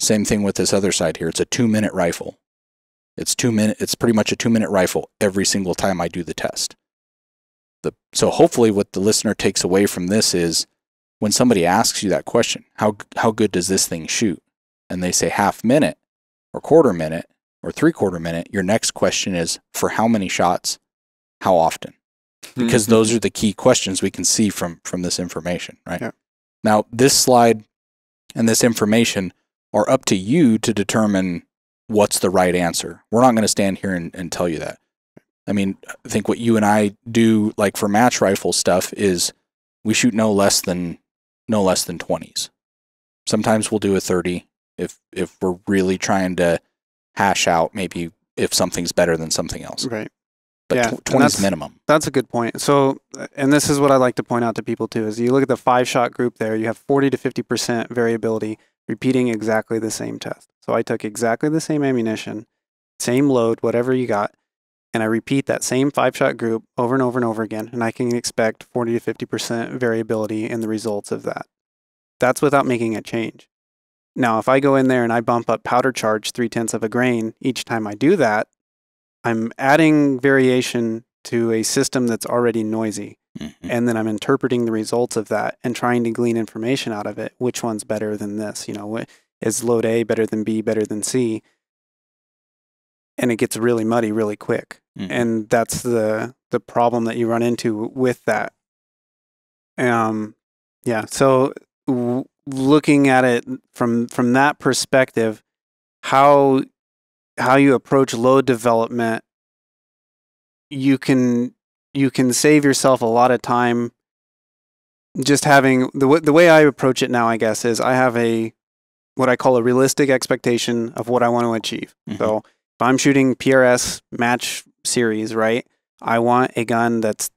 Same thing with this other side here. It's a 2-minute rifle. It's pretty much a 2-minute rifle every single time I do the test. So hopefully what the listener takes away from this is when somebody asks you that question, how good does this thing shoot? And they say 1/2 minute or 1/4 minute or 3/4 minute, your next question is for how many shots, how often? Because those are the key questions we can see from this information, right? Yeah. Now, this slide and this information are up to you to determine what's the right answer. We're not going to stand here and tell you that. I mean, I think what you and I do, like for match rifle stuff, is we shoot no less than 20s. Sometimes we'll do a 30 if we're really trying to hash out maybe if something's better than something else. Right. But yeah, 20 is minimum. That's a good point. So, and this is what I like to point out to people too, is you look at the 5-shot group there, you have 40 to 50% variability repeating exactly the same test. So I took exactly the same ammunition, same load, whatever you got, and I repeat that same 5-shot group over and over and over again, and I can expect 40 to 50% variability in the results of that. That's without making a change. Now, if I go in there and I bump up powder charge 0.3 of a grain each time I do that, I'm adding variation to a system that's already noisy. Mm-hmm. And then I'm interpreting the results of that and trying to glean information out of it. Which one's better than this? You know, is load A better than B, better than C? And it gets really muddy really quick. Mm-hmm. And that's the problem that you run into with that. Yeah. So looking at it from that perspective, how you approach load development, you can save yourself a lot of time. Just having the way I approach it now, I guess, is I have what I call a realistic expectation of what I want to achieve. Mm-hmm. So if I'm shooting PRS match series, right, I want a gun that's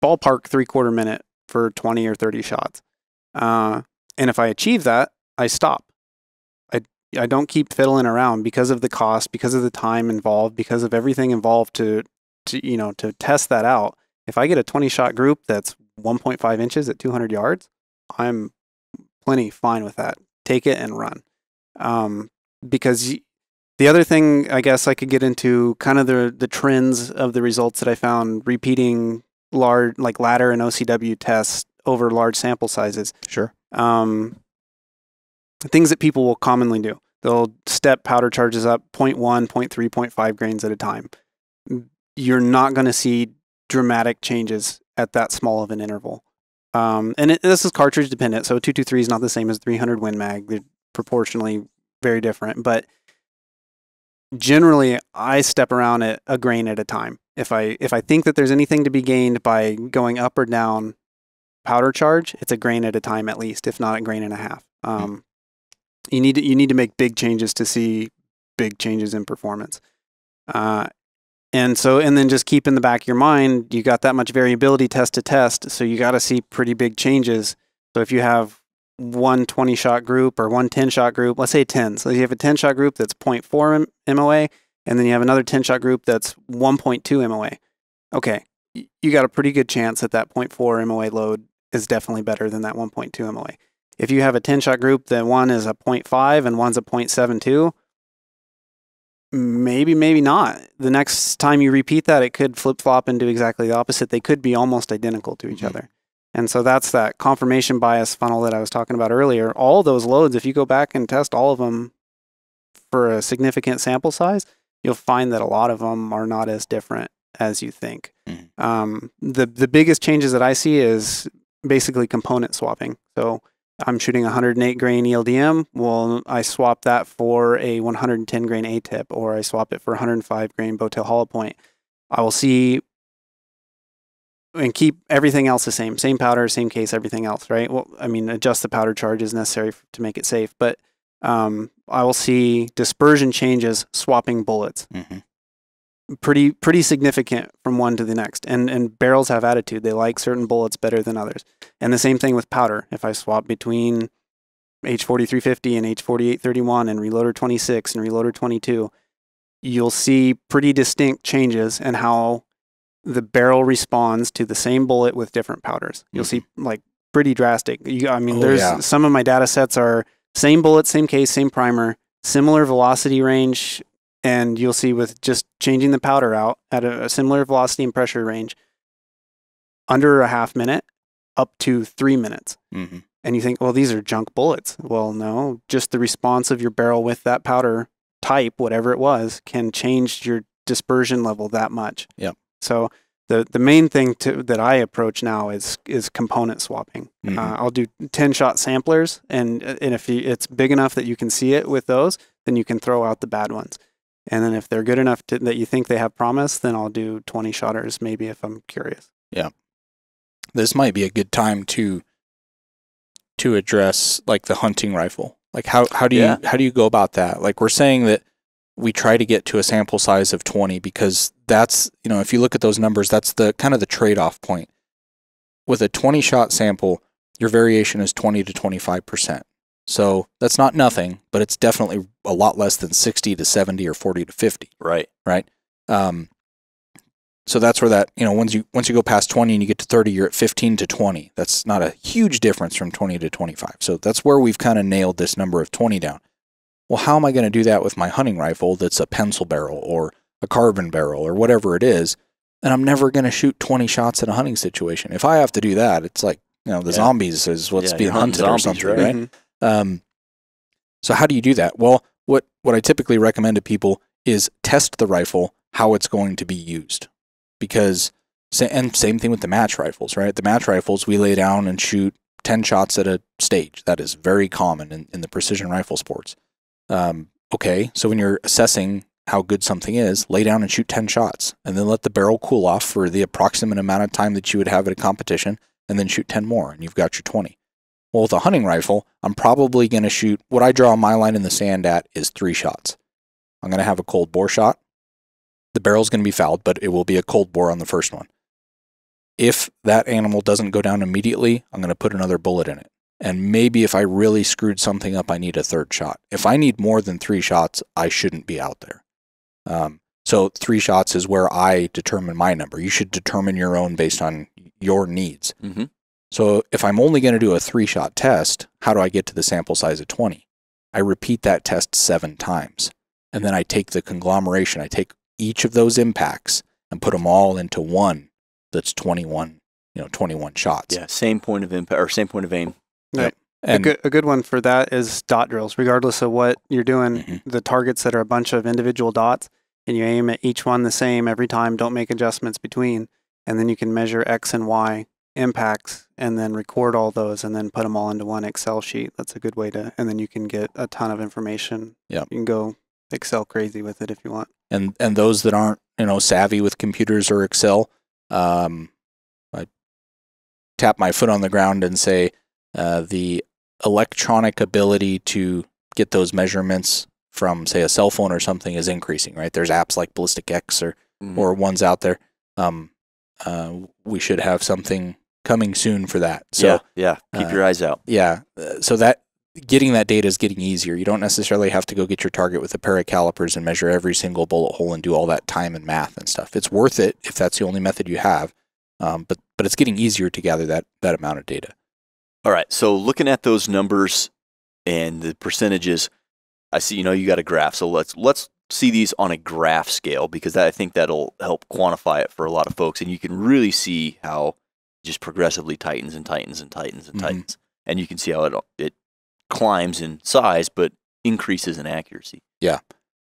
ballpark 3/4 minute for 20 or 30 shots. And if I achieve that, I stop. I don't keep fiddling around because of the cost, because of the time involved, because of everything involved to test that out. If I get a 20-shot group that's 1.5 inches at 200 yards, I'm plenty fine with that. Take it and run. Because the other thing, I guess I could get into kind of the trends of the results that I found repeating large, like ladder and OCW tests over large sample sizes. Sure. Things that people will commonly do. They'll step powder charges up 0.1, 0.3, 0.5 grains at a time. You're not going to see dramatic changes at that small of an interval. And this is cartridge dependent, so 223 is not the same as 300 Win Mag. They're proportionally very different. But generally, I step around at a grain at a time. If I think that there's anything to be gained by going up or down powder charge, it's a grain at a time at least, if not a grain and a half. You need to make big changes to see big changes in performance. And then just keep in the back of your mind, you got that much variability test to test, so you got to see pretty big changes. So if you have one 20-shot group or one 10-shot group, let's say 10. So you have a 10-shot group that's 0.4 MOA, and then you have another 10-shot group that's 1.2 MOA. Okay, you got a pretty good chance that 0.4 MOA load is definitely better than that 1.2 MOA. If you have a 10-shot group that one is a 0.5 and one's a 0.72, maybe not. The next time you repeat that, it could flip-flop and do exactly the opposite. They could be almost identical to each other. And so that's that confirmation bias funnel that I was talking about earlier. All those loads, if you go back and test all of them for a significant sample size, you'll find that a lot of them are not as different as you think. The biggest changes that I see is basically component swapping. So I'm shooting 108 grain ELDM. Well, I swap that for a 110 grain A-tip, or I swap it for 105 grain Bowtail hollow point. I will see and keep everything else the same. Same powder, same case, everything else, right? Well, I mean, adjust the powder charge is necessary to make it safe, but I will see dispersion changes swapping bullets. Pretty significant from one to the next. And barrels have attitude. They like certain bullets better than others. And the same thing with powder. If I swap between H4350 and H4831 and reloader 26 and reloader 22, you'll see pretty distinct changes in how the barrel responds to the same bullet with different powders. You'll see like pretty drastic. Some of my data sets are same bullet, same case, same primer, similar velocity range. And you'll see with just changing the powder out at a similar velocity and pressure range, under a half minute, up to 3 minutes. And you think, well, these are junk bullets. Well, no, just the response of your barrel with that powder type, whatever it was, can change your dispersion level that much. Yep. So the main thing that I approach now is component swapping. I'll do 10-shot samplers, and if it's big enough that you can see it with those, then you can throw out the bad ones. And then if they're good enough that you think they have promise, then I'll do 20-shotters maybe if I'm curious. Yeah. This might be a good time to address like the hunting rifle. Like how do you go about that? Like we're saying that we try to get to a sample size of 20 because that's, if you look at those numbers, that's the kind of the trade-off point. With a 20-shot sample, your variation is 20 to 25%. So that's not nothing, but it's definitely a lot less than 60 to 70 or 40 to 50. Right. Right. So that's where that, once you go past 20 and you get to 30, you're at 15 to 20. That's not a huge difference from 20 to 25. So that's where we've kind of nailed this number of 20 down. Well, how am I going to do that with my hunting rifle that's a pencil barrel or a carbon barrel or whatever it is, and I'm never going to shoot 20 shots in a hunting situation. If I have to do that, it's like, the zombies is what's being hunted or something, right? Mm-hmm. So how do you do that? Well, what I typically recommend to people is test the rifle, how it's going to be used. Because, and same thing with the match rifles, right? The match rifles, we lay down and shoot 10 shots at a stage. That is very common in the precision rifle sports. Okay, so when you're assessing how good something is, lay down and shoot 10 shots, and then let the barrel cool off for the approximate amount of time that you would have at a competition, and then shoot 10 more, and you've got your 20. Well, with a hunting rifle, I'm probably going to shoot, what I draw my line in the sand at is 3 shots. I'm going to have a cold bore shot. The barrel's going to be fouled, but it will be a cold bore on the first one. If that animal doesn't go down immediately, I'm going to put another bullet in it. And maybe if I really screwed something up, I need a 3rd shot. If I need more than 3 shots, I shouldn't be out there. So 3 shots is where I determine my number. You should determine your own based on your needs. Mm-hmm. So if I'm only going to do a 3-shot test, how do I get to the sample size of 20? I repeat that test 7 times. And then I take the conglomeration. I take each of those impacts and put them all into one that's 21 shots. Yeah, same point of impact or same point of aim. Yep. And a good one for that is dot drills. Regardless of what you're doing, the targets that are a bunch of individual dots, and you aim at each one the same every time, don't make adjustments between, and then you can measure X and Y impacts and then record all those and then put them all into one Excel sheet. That's a good way to, and then you can get a ton of information. Yeah. You can go Excel crazy with it if you want. And those that aren't, savvy with computers or Excel, I tap my foot on the ground and say, the electronic ability to get those measurements from, say, a cell phone or something is increasing, right? There's apps like Ballistic X or ones out there. We should have something coming soon for that. So, yeah. Keep your eyes out. Yeah. So that getting that data is getting easier. You don't necessarily have to go get your target with a pair of calipers and measure every single bullet hole and do all that time and math and stuff. It's worth it if that's the only method you have. But it's getting easier to gather that amount of data. All right. So looking at those numbers and the percentages, I see, you got a graph. So let's see these on a graph scale, because I think that'll help quantify it for a lot of folks. And you can really see how it just progressively tightens and tightens and tightens and tightens. And you can see how it climbs in size, but increases in accuracy. Yeah.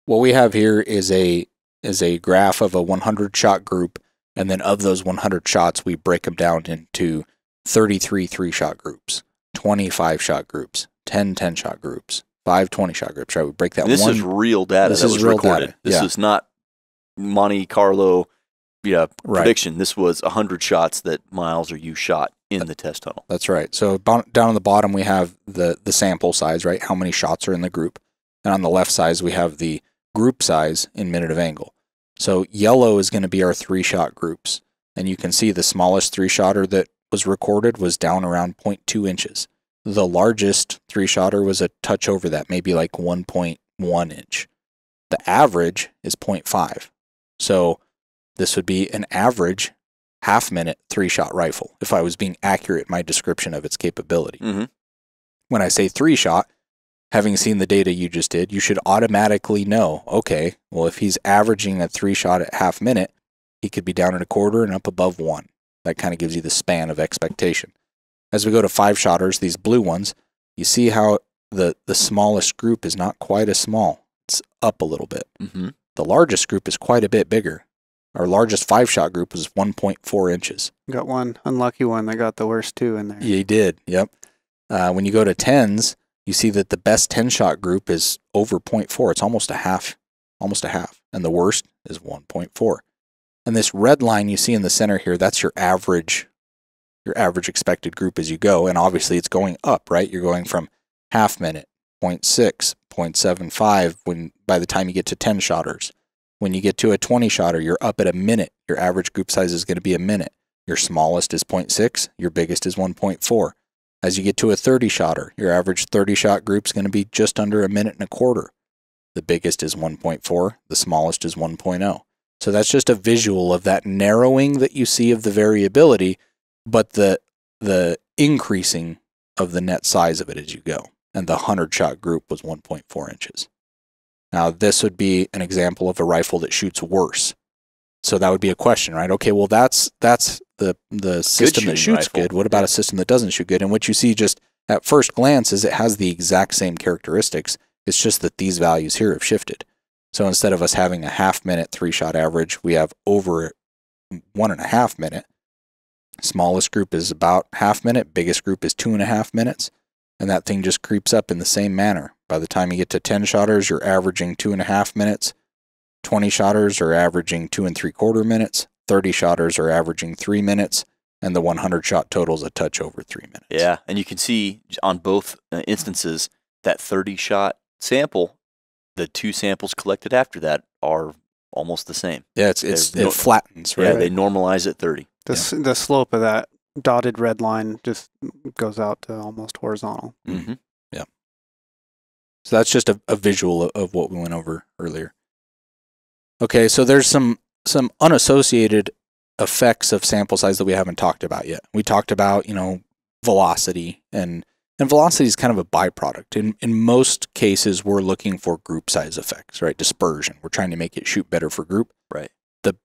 What we have here is a graph of a 100-shot group. And then of those 100 shots, we break them down into 33 3-shot groups, 25-shot groups, 10 10-shot groups, 5 20-shot groups, right? We break that. This is real data. This is real recorded. Data. This is not Monte Carlo prediction. This was 100 shots that Miles or you shot in the test tunnel. That's right. So down on the bottom, we have the sample size, right? How many shots are in the group. And on the left side, we have the group size in minute of angle. So yellow is going to be our 3-shot groups. And you can see the smallest 3-shotter that was recorded was down around 0.2 inches. The largest 3-shotter was a touch over that, maybe like 1.1 inch. The average is 0.5. So this would be an average half-minute 3-shot rifle, if I was being accurate in my description of its capability. Mm-hmm. When I say 3-shot, having seen the data you just did, you should automatically know, okay, well, if he's averaging a 3-shot at half-minute, he could be down at a quarter and up above 1. That kind of gives you the span of expectation. As we go to 5-shotters, these blue ones, you see how the smallest group is not quite as small. It's up a little bit. Mm-hmm. The largest group is quite a bit bigger. Our largest 5-shot group was 1.4 inches. Got one unlucky one that got the worst 2 in there. Yeah, he did. Yep. When you go to 10s, you see that the best 10-shot group is over 0.4. It's almost a half. And the worst is 1.4. And this red line you see in the center here, that's your average expected group as you go. And obviously it's going up, right? You're going from half minute, 0.6, 0.75 when by the time you get to 10-shotters. When you get to a 20-shotter, you're up at a minute. Your average group size is going to be a minute. Your smallest is 0.6. Your biggest is 1.4. As you get to a 30-shotter, your average 30-shot group is going to be just under a minute and a quarter. The biggest is 1.4. The smallest is 1.0. So that's just a visual of that narrowing that you see of the variability, but the increasing of the net size of it as you go. And the 100-shot group was 1.4 inches. Now, this would be an example of a rifle that shoots worse. So that would be a question, right? Okay, well, that's the system that shoots good. What about a system that doesn't shoot good? And what you see just at first glance is it has the exact same characteristics. It's just that these values here have shifted. So instead of us having a half-minute 3-shot average, we have over 1.5 minute. Smallest group is about half minute. Biggest group is 2.5 minutes. And that thing just creeps up in the same manner. By the time you get to 10-shotters, you're averaging 2.5 minutes. 20-shotters are averaging 2 3/4 minutes. 30-shotters are averaging 3 minutes. And the 100-shot total is a touch over 3 minutes. Yeah, and you can see on both instances that 30-shot sample, the 2 samples collected after that are almost the same. Yeah, it flattens, right? Yeah, they normalize at 30. The slope of that dotted red line just goes out to almost horizontal. Mm-hmm. Yeah. So that's just a visual of what we went over earlier. Okay, so there's some unassociated effects of sample size that we haven't talked about yet. We talked about, velocity, and velocity is kind of a byproduct. In most cases, we're looking for group size effects, right? Dispersion. We're trying to make it shoot better for group. Right.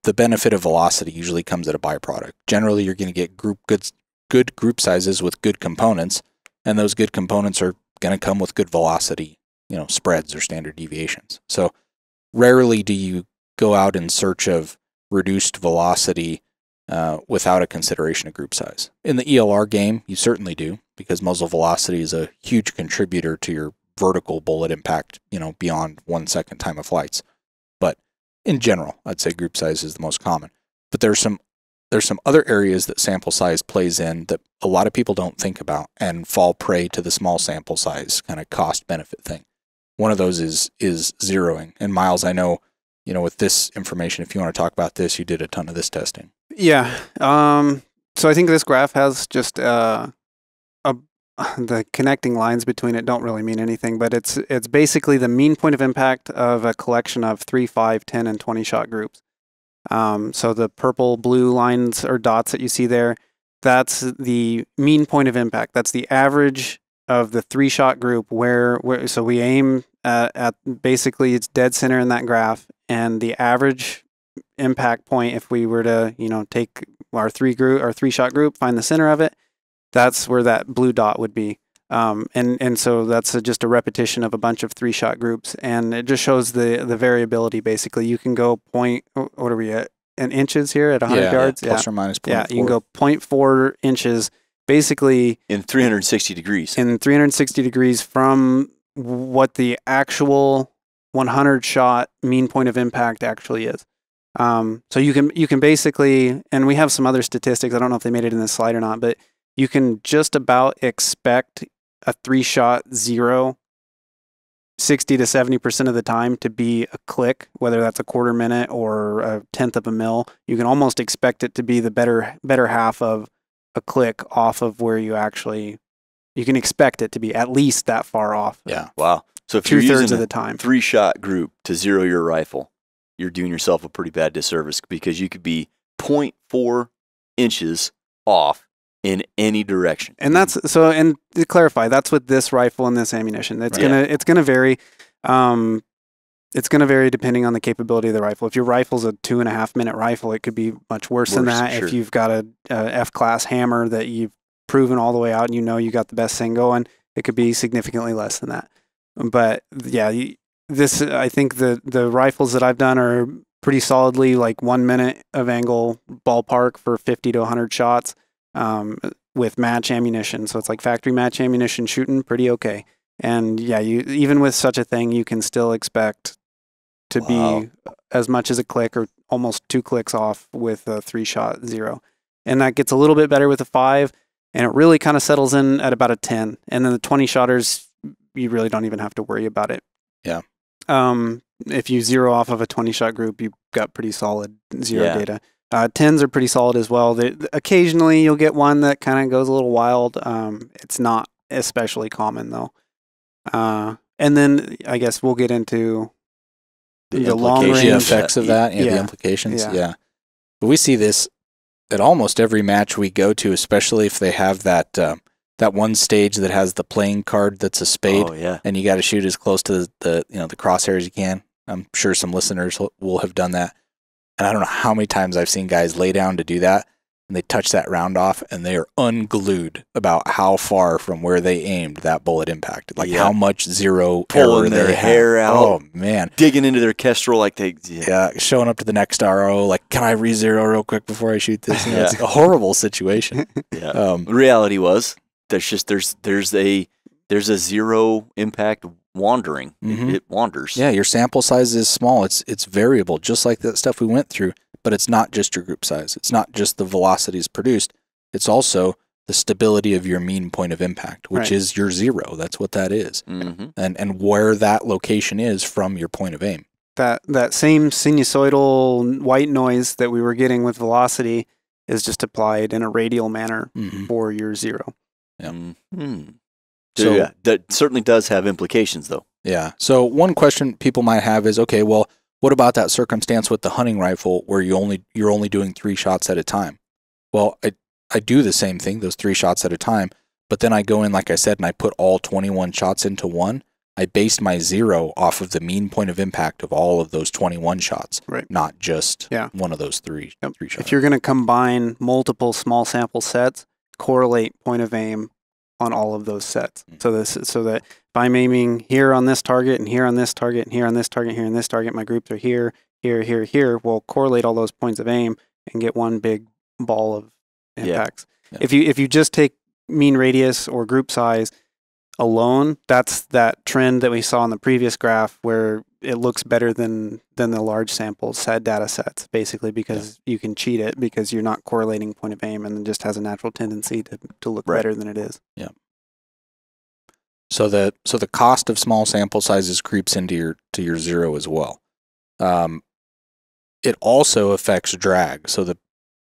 The benefit of velocity usually comes at a byproduct. Generally, you're going to get good group sizes with good components, and those good components are going to come with good velocity, spreads or standard deviations. So rarely do you go out in search of reduced velocity without a consideration of group size. In the ELR game, you certainly do, because muzzle velocity is a huge contributor to your vertical bullet impact, beyond 1 second time of flights. But in general, I'd say group size is the most common. But there's some other areas that sample size plays in that a lot of people don't think about and fall prey to the small sample size kind of cost benefit thing. One of those is zeroing. And Miles, I know, with this information, if you want to talk about this, you did a ton of this testing. Yeah. So I think this graph has just the connecting lines between it don't really mean anything, but it's basically the mean point of impact of a collection of 3, 5, 10, and 20 shot groups. So the purple, blue lines or dots that you see there, that's the mean point of impact. That's the average of the 3-shot group so we aim at basically it's dead center in that graph, and the average impact point, if we were to take our 3-shot group, find the center of it, that's where that blue dot would be. And so that's just a repetition of a bunch of 3-shot groups, and it just shows the variability. Basically, you can go what are we at, in inches here at 100 yards? Plus or minus 0.4. Yeah, you can go 0.4 inches, basically in 360 degrees. In 360 degrees from what the actual 100-shot mean point of impact actually is. So you can basically, and we have some other statistics. I don't know if they made it in this slide or not, but you can just about expect a 3-shot zero 60 to 70% of the time to be a click, whether that's a 1/4 minute or a 1/10 of a mil. You can almost expect it to be the better half of a click off of where you can expect it to be at least that far off. Yeah. Wow. So if you're 2/3 using of the time 3-shot group to zero your rifle, you're doing yourself a pretty bad disservice, because you could be 0.4 inches off in any direction. And and to clarify, that's with this rifle and this ammunition. It's gonna vary. It's gonna vary depending on the capability of the rifle. If your rifle's a 2.5 minute rifle, it could be much worse than that. Sure. If you've got a F-class hammer that you've proven all the way out and you got the best thing going, it could be significantly less than that. But yeah, I think the rifles that I've done are pretty solidly like 1 minute of angle ballpark for 50 to 100 shots. With match ammunition. So it's like factory match ammunition shooting pretty okay. And yeah, even with such a thing, you can still expect to be as much as a click or almost 2 clicks off with a 3-shot zero. And that gets a little bit better with a 5, and it really kind of settles in at about a 10. And then the 20-shotters, you really don't even have to worry about it. Yeah. If you zero off of a 20-shot group, you've got pretty solid zero data. 10s are pretty solid as well. Occasionally you'll get one that kind of goes a little wild. It's not especially common though. And then I guess we'll get into the long range effects of that. The implications. Yeah. But we see this at almost every match we go to, especially if they have that that one stage that has the playing card that's a spade, Oh, yeah. and you got to shoot as close to the crosshairs as you can. I'm sure some listeners will have done that. And I don't know how many times I've seen guys lay down to do that, and they touch that round off, and they are unglued about how far from where they aimed that bullet impacted. Like how much zero pulling error their hair out. Oh, man. Digging into their kestrel like they... Yeah, showing up to the next RO, like, can I re-zero real quick before I shoot this? You know, it's a horrible situation. Yeah. The reality was, there's a zero impact wandering. It wanders. Yeah, your sample size is small. It's variable, just like that stuff we went through. But it's not just your group size. It's not just the velocities produced. It's also the stability of your mean point of impact, which is your zero. That's what that is. And where that location is from your point of aim. That same sinusoidal white noise that we were getting with velocity is just applied in a radial manner for your zero. Yeah. So yeah, that certainly does have implications, though. Yeah. So one question people might have is, okay, well, what about that circumstance with the hunting rifle where you're only doing 3 shots at a time? Well, I do the same thing, those 3 shots at a time, but then I go in, like I said, and I put all 21 shots into one. I based my zero off of the mean point of impact of all of those 21 shots, not just one of those three shots. If you're going to combine multiple small sample sets, correlate point of aim on all of those sets. So that if I'm aiming here on this target and here on this target and here on this target, here on this target, my groups are here, here, here, here, we'll correlate all those points of aim and get one big ball of impacts. Yeah. If you just take mean radius or group size alone, that's that trend that we saw in the previous graph where it looks better than the large sample set data sets, basically because you can cheat it because you're not correlating point of aim and it just has a natural tendency to look better than it is. Yeah. So the cost of small sample sizes creeps into your zero as well. It also affects drag. So the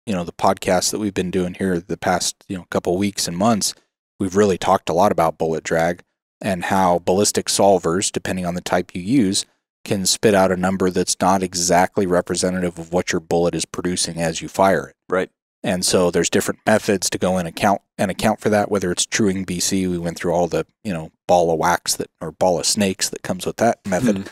podcasts that we've been doing here the past couple weeks and months, we've really talked a lot about bullet drag and how ballistic solvers, depending on the type you use, can spit out a number that's not exactly representative of what your bullet is producing as you fire it. Right. And so there's different methods to go and account for that, whether it's truing BC, we went through all the, ball of wax or ball of snakes that comes with that method.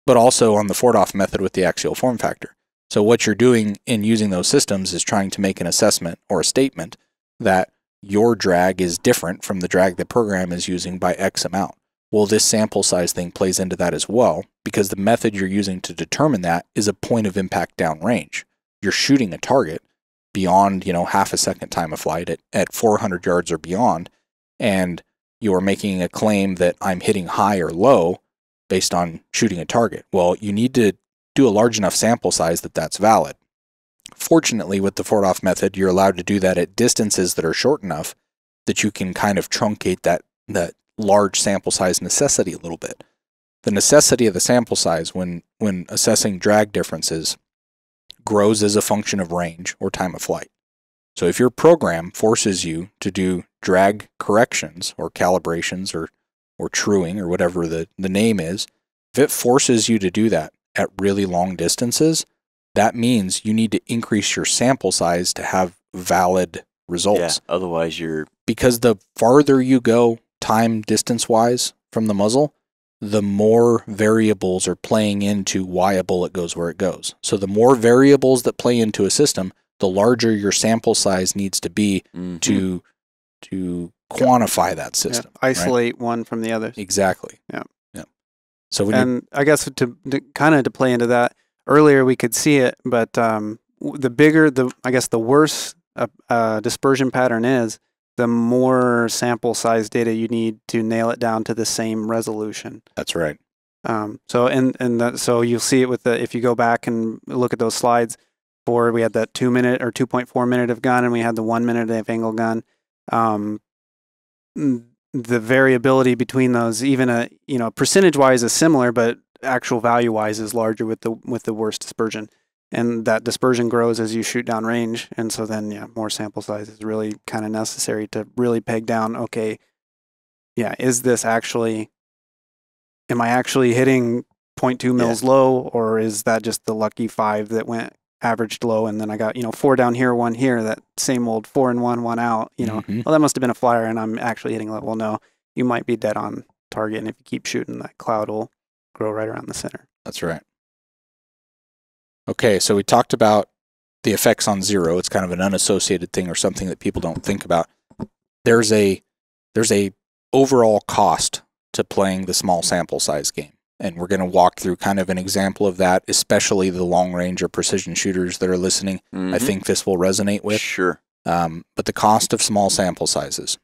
But also on the Fordoff method with the axial form factor. So what you're doing in using those systems is trying to make an assessment or a statement that your drag is different from the drag the program is using by X amount. Well, this sample size thing plays into that as well, because the method you're using to determine that is a point of impact downrange. You're shooting a target beyond, half a second time of flight at 400 yards or beyond, and you're making a claim that I'm hitting high or low based on shooting a target. Well, you need to do a large enough sample size that that's valid. Fortunately, with the Fordoff method, you're allowed to do that at distances that are short enough that you can kind of truncate that large sample size necessity a little bit. The necessity of the sample size when assessing drag differences grows as a function of range or time of flight. So if your program forces you to do drag corrections or calibrations or truing or whatever the name is, if it forces you to do that at really long distances, that means you need to increase your sample size to have valid results. Yeah, otherwise because the farther you go time distance-wise from the muzzle, the more variables are playing into why a bullet goes where it goes. So the more variables that play into a system, the larger your sample size needs to be to quantify that system. Yeah. Isolate one from the other. Exactly. Yeah. Yeah. So I guess to play into that, earlier we could see it, but the worse dispersion pattern is, the more sample size data you need to nail it down to the same resolution. That's right. So you'll see it with if you go back and look at those slides, we had that 2 minute or 2.4 minute of gun, and we had the 1 minute of angle gun. The variability between those, even percentage wise, is similar, but actual value wise is larger with the worst dispersion. And that dispersion grows as you shoot down range. And so then, more sample size is really kind of necessary to really peg down, okay, is this am I actually hitting 0.2 mils low, or is that just the lucky 5 that went averaged low, and then I got, 4 down here, 1 here, that same old 4 and 1 out, well, that must have been a flyer and I'm actually hitting low. Well, no, you might be dead on target, and if you keep shooting, that cloud will grow right around the center. That's right. Okay, so we talked about the effects on zero. It's kind of an unassociated thing or something that people don't think about. There's a overall cost to playing the small sample size game. And we're going to walk through kind of an example of that, especially the long range or precision shooters that are listening. I think this will resonate with. Sure. But the cost of small sample sizes.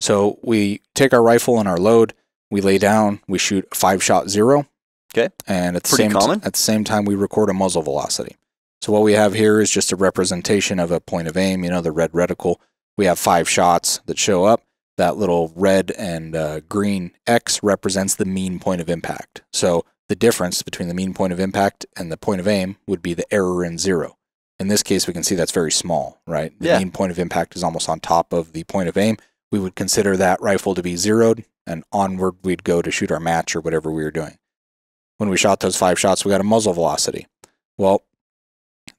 So we take our rifle and our load, we lay down, we shoot a 5-shot zero. Okay. And at the same time, we record a muzzle velocity. So what we have here is just a representation of a point of aim, the red reticle. We have 5 shots that show up. That little red and green X represents the mean point of impact. So the difference between the mean point of impact and the point of aim would be the error in zero. In this case, we can see that's very small, right? The mean point of impact is almost on top of the point of aim. We would consider that rifle to be zeroed, and onward we'd go to shoot our match or whatever we were doing. When we shot those 5 shots, we got a muzzle velocity. Well,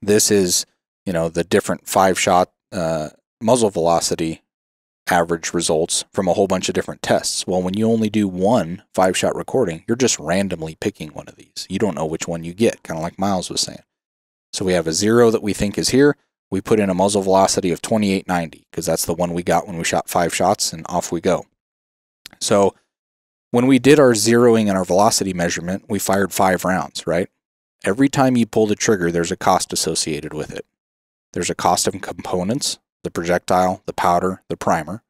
this is, the different 5-shot muzzle velocity average results from a whole bunch of different tests. Well, when you only do one 5-shot recording, you're just randomly picking one of these. You don't know which one you get, kind of like Miles was saying. So we have a zero that we think is here. We put in a muzzle velocity of 2890 because that's the one we got when we shot 5 shots, and off we go. So when we did our zeroing and our velocity measurement, we fired 5 rounds, right? Every time you pull the trigger, there's a cost associated with it. There's a cost of components, the projectile, the powder, the primer.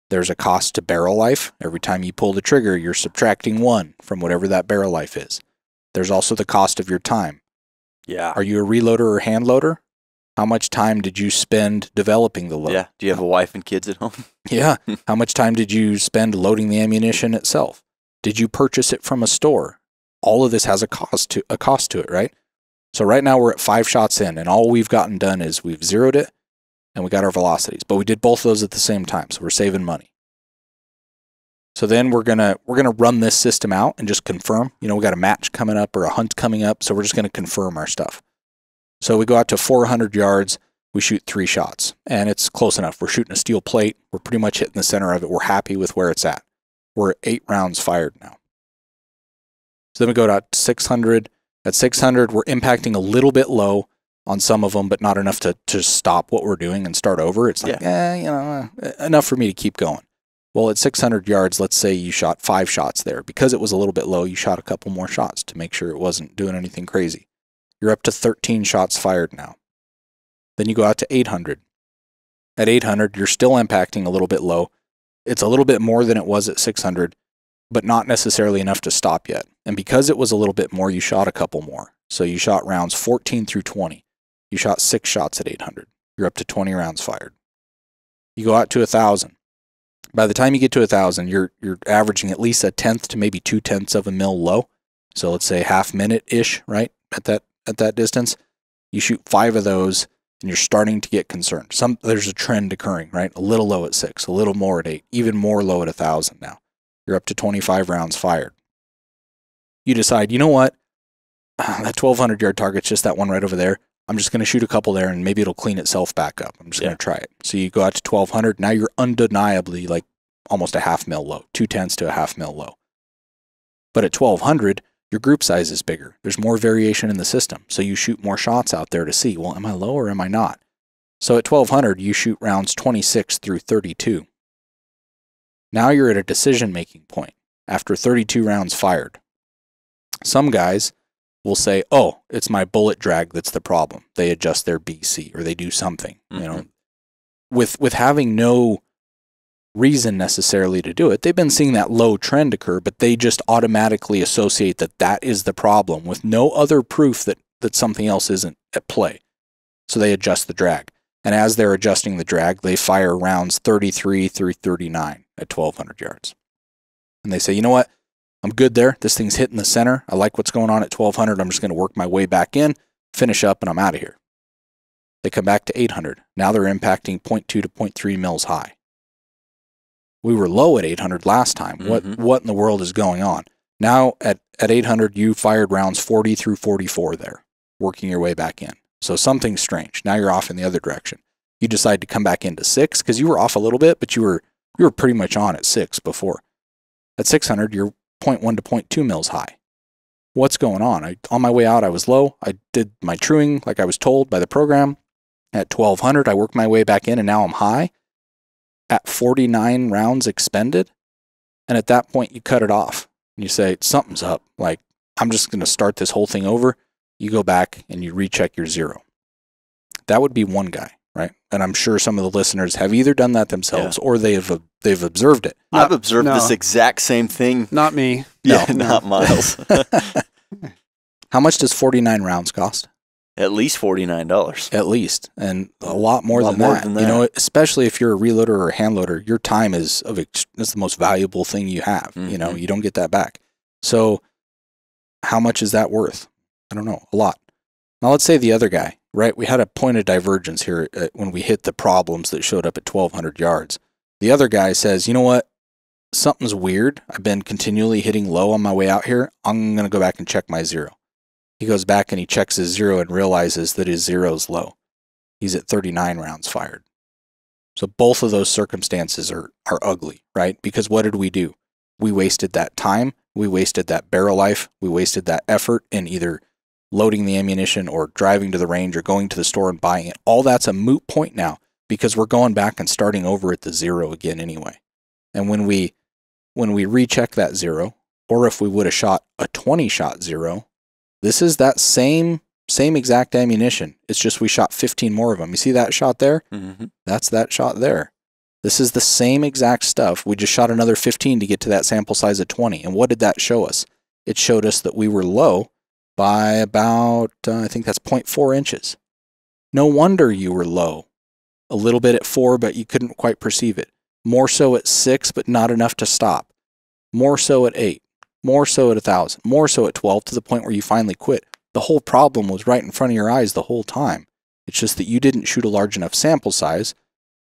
There's a cost to barrel life. Every time you pull the trigger, you're subtracting 1 from whatever that barrel life is. There's also the cost of your time. Yeah. Are you a reloader or hand loader? How much time did you spend developing the load? Yeah. Do you have a wife and kids at home? Yeah. How much time did you spend loading the ammunition itself? Did you purchase it from a store? All of this has a cost to it, right? So right now we're at 5 shots in, and all we've gotten done is we've zeroed it and we got our velocities. But we did both of those at the same time, so we're saving money. So then we're gonna run this system out and just confirm. We got a match coming up or a hunt coming up, so we're just gonna confirm our stuff. So we go out to 400 yards, we shoot 3 shots, and it's close enough. We're shooting a steel plate. We're pretty much hitting the center of it. We're happy with where it's at. We're at 8 rounds fired now. So then we go to 600. At 600, we're impacting a little bit low on some of them, but not enough to stop what we're doing and start over. It's like, enough for me to keep going. Well, at 600 yards, let's say you shot 5 shots there. Because it was a little bit low, you shot a couple more shots to make sure it wasn't doing anything crazy. You're up to 13 shots fired now. Then you go out to 800. At 800, you're still impacting a little bit low. It's a little bit more than it was at 600, but not necessarily enough to stop yet. And because it was a little bit more, you shot a couple more. So you shot rounds 14 through 20. You shot 6 shots at 800. You're up to 20 rounds fired. You go out to 1,000. By the time you get to 1,000, you're averaging at least 1/10 to maybe 2/10 of a mil low. So let's say half minute-ish, right? At that distance, you shoot 5 of those, and you're starting to get concerned. There's a trend occurring, right? A little low at 6, a little more at 8, even more low at 1,000 now. You're up to 25 rounds fired. You decide, you know what? That 1,200-yard target's just that one right over there. I'm just going to shoot a couple there, and maybe it'll clean itself back up. I'm just going to try it. So you go out to 1,200. Now you're undeniably like almost a half mil low, 2/10 to a half mil low. But at 1,200, your group size is bigger. There's more variation in the system. So you shoot more shots out there to see, well, am I low or am I not? So at 1,200, you shoot rounds 26 through 32. Now you're at a decision-making point after 32 rounds fired. Some guys will say, oh, it's my bullet drag that's the problem. They adjust their BC or they do something. With having no reason necessarily to do it, they've been seeing that low trend occur, but they just automatically associate that is the problem with no other proof that something else isn't at play. So they adjust the drag. And as they're adjusting the drag, they fire rounds 33 through 39 at 1,200 yards. And they say, you know what? I'm good there. This thing's hitting the center. I like what's going on at 1,200. I'm just going to work my way back in, finish up, and I'm out of here. They come back to 800. Now they're impacting 0.2 to 0.3 mils high. We were low at 800 last time. What in the world is going on? Now at 800, you fired rounds 40 through 44 there. working your way back in. So something's strange. Now you're off in the other direction. You decide to come back into 6 because you were off a little bit, but you were pretty much on at 6 before. At 600, you're 0.1 to 0.2 mils high. What's going on? On my way out, I was low. I did my truing like I was told by the program. At 1200, I worked my way back in, and now I'm high at 49 rounds expended. And at that point, you cut it off. And you say, something's up. Like, I'm just going to start this whole thing over. You go back and you recheck your 0. That would be one guy, right? And I'm sure some of the listeners have either done that themselves or they've observed it. I've observed this exact same thing. Not me. Yeah, not Miles. How much does 49 rounds cost? At least $49. At least, and a lot more than that. You know, especially if you're a reloader or a hand loader, your time is the most valuable thing you have. Mm-hmm. You know, you don't get that back. So, how much is that worth? I don't know. A lot. Now, let's say the other guy, right? We had a point of divergence here when we hit the problems that showed up at 1,200 yards. The other guy says, you know what? Something's weird. I've been continually hitting low on my way out here. I'm going to go back and check my 0. He goes back and he checks his 0 and realizes that his 0 is low. He's at 39 rounds fired. So both of those circumstances are ugly, right? Because what did we do? We wasted that time. We wasted that barrel life. We wasted that effort in either loading the ammunition or driving to the range or going to the store and buying it. All that's a moot point now because we're going back and starting over at the 0 again anyway. And when we recheck that 0, or if we would have shot a 20-shot 0, this is that same exact ammunition. It's just we shot 15 more of them. You see that shot there? Mm-hmm. That's that shot there. This is the same exact stuff. We just shot another 15 to get to that sample size of 20. And what did that show us? It showed us that we were low by about, I think that's 0.4 inches. No wonder you were low. A little bit at 4, but you couldn't quite perceive it. More so at 6, but not enough to stop. More so at 8. More so at 1,000, more so at 12, to the point where you finally quit. The whole problem was right in front of your eyes the whole time. It's just that you didn't shoot a large enough sample size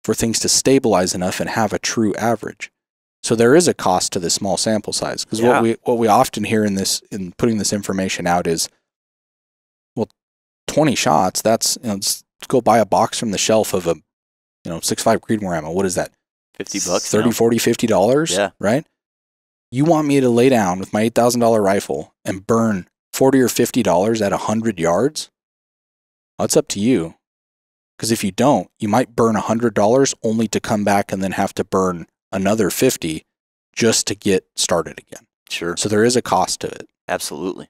for things to stabilize enough and have a true average. So there is a cost to this small sample size, because what we often hear in putting this information out is, well, 20 shots. That's just go buy a box from the shelf of a 6.5 Creedmoor ammo. What is that? $50, $30, now. $40, $50. Yeah, right. You want me to lay down with my $8,000 rifle and burn $40 or $50 at 100 yards? Well, it's up to you. Because if you don't, you might burn $100 only to come back and then have to burn another $50 just to get started again. Sure. So there is a cost to it. Absolutely.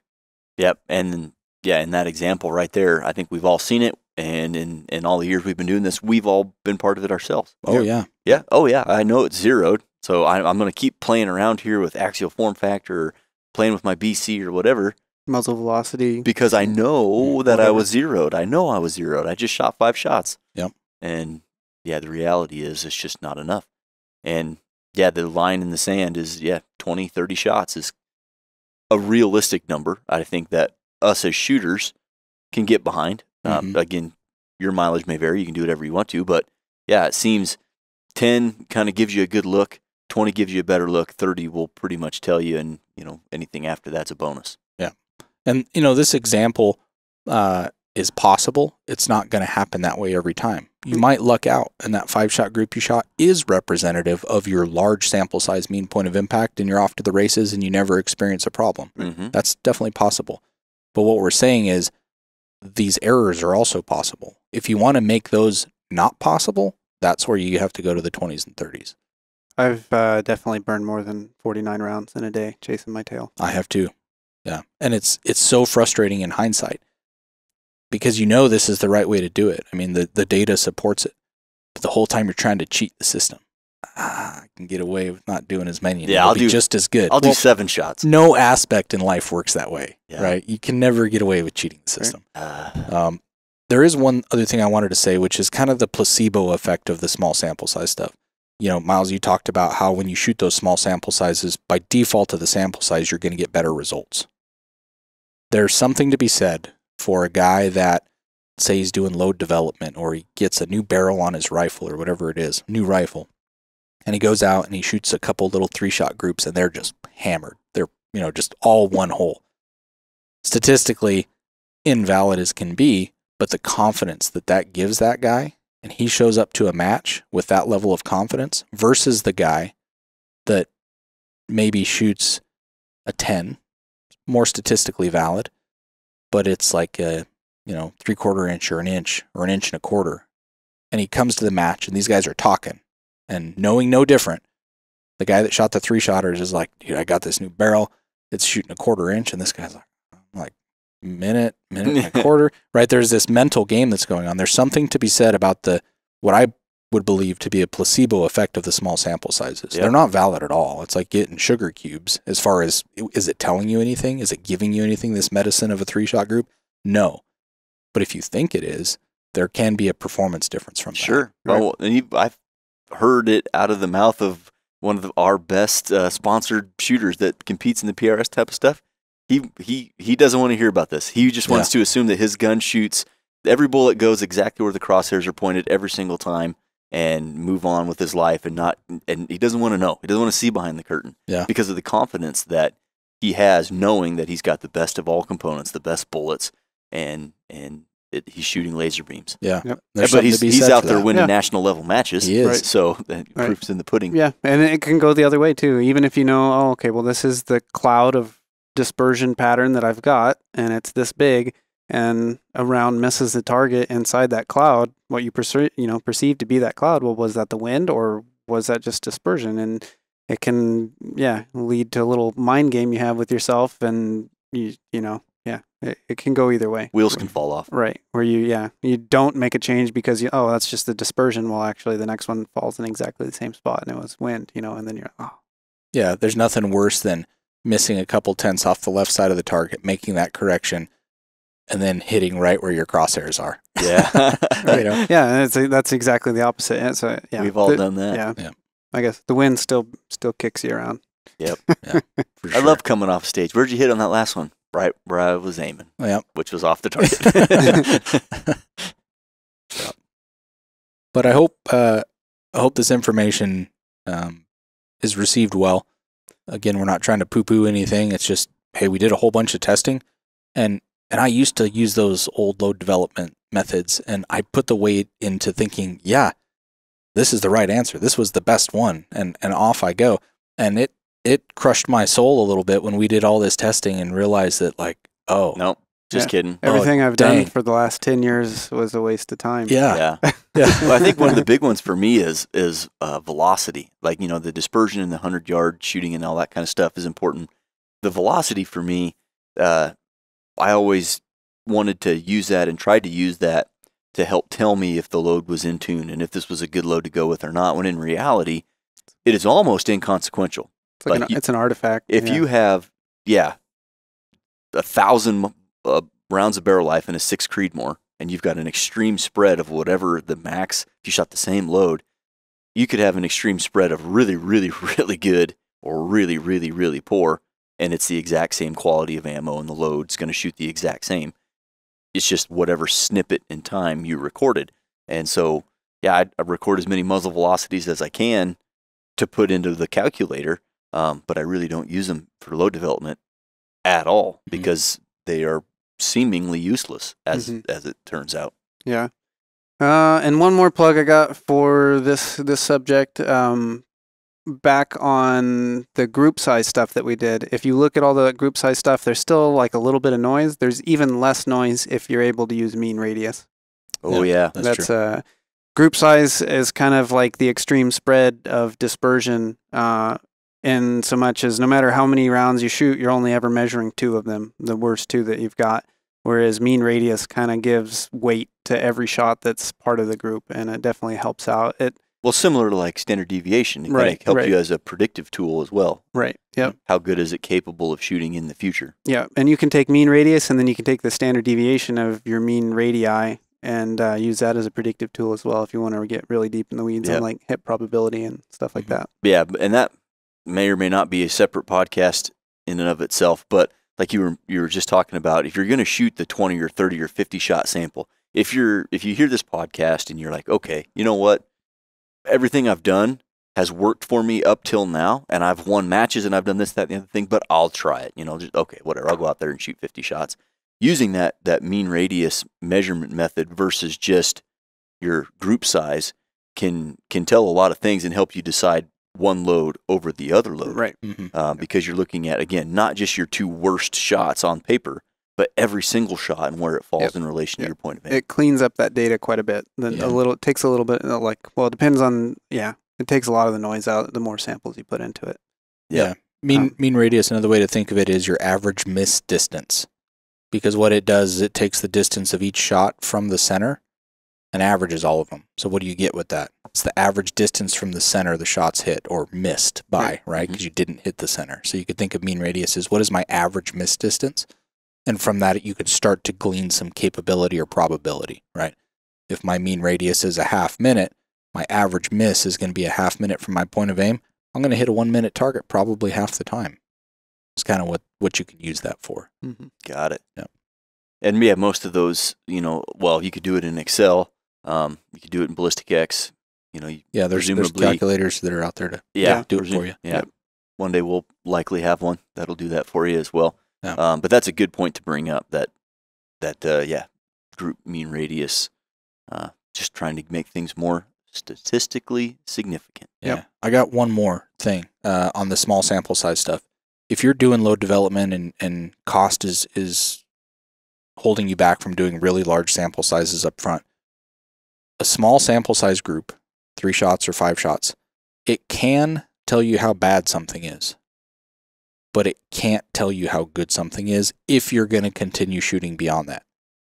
Yep. And yeah, in that example right there, I think we've all seen it. And in all the years we've been doing this, we've all been part of it ourselves. Oh, yeah. Yeah. Oh, yeah. I know it's zeroed. So I'm going to keep playing around here with axial form factor or playing with my BC or whatever. Muzzle velocity. Because I know that I was zeroed. I know I was zeroed. I just shot 5 shots. Yep. And yeah, the reality is it's just not enough. And yeah, the line in the sand is, 20, 30 shots is a realistic number. I think that us as shooters can get behind. Again, your mileage may vary. You can do whatever you want to. But yeah, it seems 10 kind of gives you a good look. 20 gives you a better look. 30 will pretty much tell you, and anything after that's a bonus. Yeah, and this example is possible. It's not going to happen that way every time. You might luck out, and that 5-shot group you shot is representative of your large sample size mean point of impact, and you're off to the races, and you never experience a problem. Mm-hmm. That's definitely possible. But what we're saying is these errors are also possible. If you want to make those not possible, that's where you have to go to the 20s and 30s. I've definitely burned more than 49 rounds in a day chasing my tail. I have too. Yeah. And it's so frustrating in hindsight because this is the right way to do it. I mean, the data supports it. But the whole time you're trying to cheat the system. I can get away with not doing as many. Yeah, I'll be just as good. I'll do 7 shots. No aspect in life works that way, right? You can never get away with cheating the system. There is one other thing I wanted to say, which is kind of the placebo effect of the small sample size stuff. Miles, you talked about how when you shoot those small sample sizes, by default to the sample size, you're going to get better results. There's something to be said for a guy that, say he's doing load development or he gets a new barrel on his rifle or whatever it is, new rifle, and he goes out and he shoots a couple little 3-shot groups and they're just hammered. They're, just all one hole. Statistically, invalid as can be, but the confidence that that gives that guy, and he shows up to a match with that level of confidence versus the guy that maybe shoots a 10, more statistically valid, but it's like a, 3/4 inch or an inch and a quarter. And he comes to the match and these guys are talking and knowing no different. The guy that shot the 3-shotters is like, dude, I got this new barrel. It's shooting a 1/4 inch. And this guy's like, minute and a quarter, right? There's this mental game that's going on. There's something to be said about what I would believe to be a placebo effect of the small sample sizes. Yep. They're not valid at all. It's like getting sugar cubes as far as, is it telling you anything? Is it giving you anything, this medicine of a 3-shot group? No. But if you think it is, there can be a performance difference from that. Sure. Right? Well, and I've heard it out of the mouth of one of our best sponsored shooters that competes in the PRS type of stuff. He doesn't want to hear about this. He just wants to assume that his gun shoots, every bullet goes exactly where the crosshairs are pointed every single time, and move on with his life, and he doesn't want to know. He doesn't want to see behind the curtain because of the confidence that he has, knowing that he's got the best of all components, the best bullets, and he's shooting laser beams. Yeah, yep. But he's out there winning national level matches. He is. Right. So that proof's in the pudding. Yeah, and it can go the other way too. Even if you know, oh, okay, well, this is the cloud of dispersion pattern that I've got, and it's this big, and a round misses the target inside that cloud, what you perceive to be that cloud, well, was that the wind or was that just dispersion? And it can lead to a little mind game you have with yourself, and it can go either way. Wheels can fall off. Right, where you don't make a change because that's just the dispersion. Well, actually the next one falls in exactly the same spot and it was wind, and then you're yeah, there's nothing worse than missing a couple tenths off the left side of the target, making that correction, and then hitting right where your crosshairs are. Yeah. Yeah, that's exactly the opposite. And so, we've all done that. Yeah. I guess the wind still kicks you around. Yep. Yeah, for sure. I love coming off stage. Where'd you hit on that last one? Right where I was aiming. Yep. Which was off the target. But I hope this information is received well. Again, we're not trying to poo-poo anything. It's just, hey, we did a whole bunch of testing, and I used to use those old load development methods, and I put the weight into thinking, yeah, this is the right answer. This was the best one, and off I go. And it crushed my soul a little bit when we did all this testing and realized that, like, oh. Nope, just kidding. Everything I've done for the last 10 years was a waste of time. Yeah. Well, I think one of the big ones for me is velocity. Like, the dispersion in the 100-yard shooting and all that kind of stuff is important. The velocity for me, I always wanted to use that and tried to use that to help tell me if the load was in tune and if this was a good load to go with or not, when in reality, it is almost inconsequential. It's an artifact. If you have, 1,000 rounds of barrel life in a 6 Creedmoor, and you've got an extreme spread of whatever the max, if you shot the same load, you could have an extreme spread of really, really, really good or really, really, really poor, and it's the exact same quality of ammo, and the load's going to shoot the exact same. It's just whatever snippet in time you recorded. And so, I record as many muzzle velocities as I can to put into the calculator, but I really don't use them for load development at all because they are seemingly useless as it turns out. Yeah. And one more plug I got for this subject. Back on the group size stuff that we did, if you look at all the group size stuff, there's still like a little bit of noise. There's even less noise if you're able to use mean radius. Oh yeah, that's true. Group size is kind of like the extreme spread of dispersion, in so much as no matter how many rounds you shoot, you're only ever measuring 2 of them, the worst 2 that you've got. Whereas mean radius kind of gives weight to every shot that's part of the group, and it definitely helps out. Well, similar to like standard deviation, it can help you as a predictive tool as well. Right. Yep. How good is it capable of shooting in the future? Yeah, and you can take mean radius, and then you can take the standard deviation of your mean radii and use that as a predictive tool as well if you want to get really deep in the weeds on like hit probability and stuff like that. Yeah, and that may or may not be a separate podcast in and of itself, but like you were just talking about, if you're going to shoot the 20 or 30 or 50 shot sample, if you hear this podcast and you're like, okay, you know what? Everything I've done has worked for me up till now, and I've won matches and I've done this, that, and the other thing, but I'll try it. Just, okay, whatever. I'll go out there and shoot 50 shots. using that mean radius measurement method versus just your group size can tell a lot of things and help you decide one load over the other load. Right. Because you're looking at, again, not just your two worst shots on paper, but every single shot and where it falls in relation to your point of aim. It cleans up that data quite a bit. Then it takes a little bit, it depends on, it takes a lot of the noise out the more samples you put into it. Yeah. Mean radius, another way to think of it is your average miss distance. Because what it does is it takes the distance of each shot from the center and averages all of them. So what do you get with that? It's the average distance from the center the shots hit or missed by, right? Because you didn't hit the center. So you could think of mean radius as what is my average miss distance? And from that, you could start to glean some capability or probability, right? If my mean radius is a half minute, my average miss is going to be a half minute from my point of aim. I'm going to hit a 1 minute target probably half the time. It's kind of what you can use that for. Got it. Yeah. And most of those, you could do it in Excel. You could do it in Ballistic X. There's calculators that are out there to do it for you. Yeah. One day we'll likely have one that'll do that for you as well. Yeah. But that's a good point to bring up, that group mean radius, just trying to make things more statistically significant. Yeah. I got one more thing on the small sample size stuff. If you're doing load development and cost is holding you back from doing really large sample sizes up front, a small sample size group, 3 shots or 5 shots, it can tell you how bad something is, but it can't tell you how good something is if you're going to continue shooting beyond that.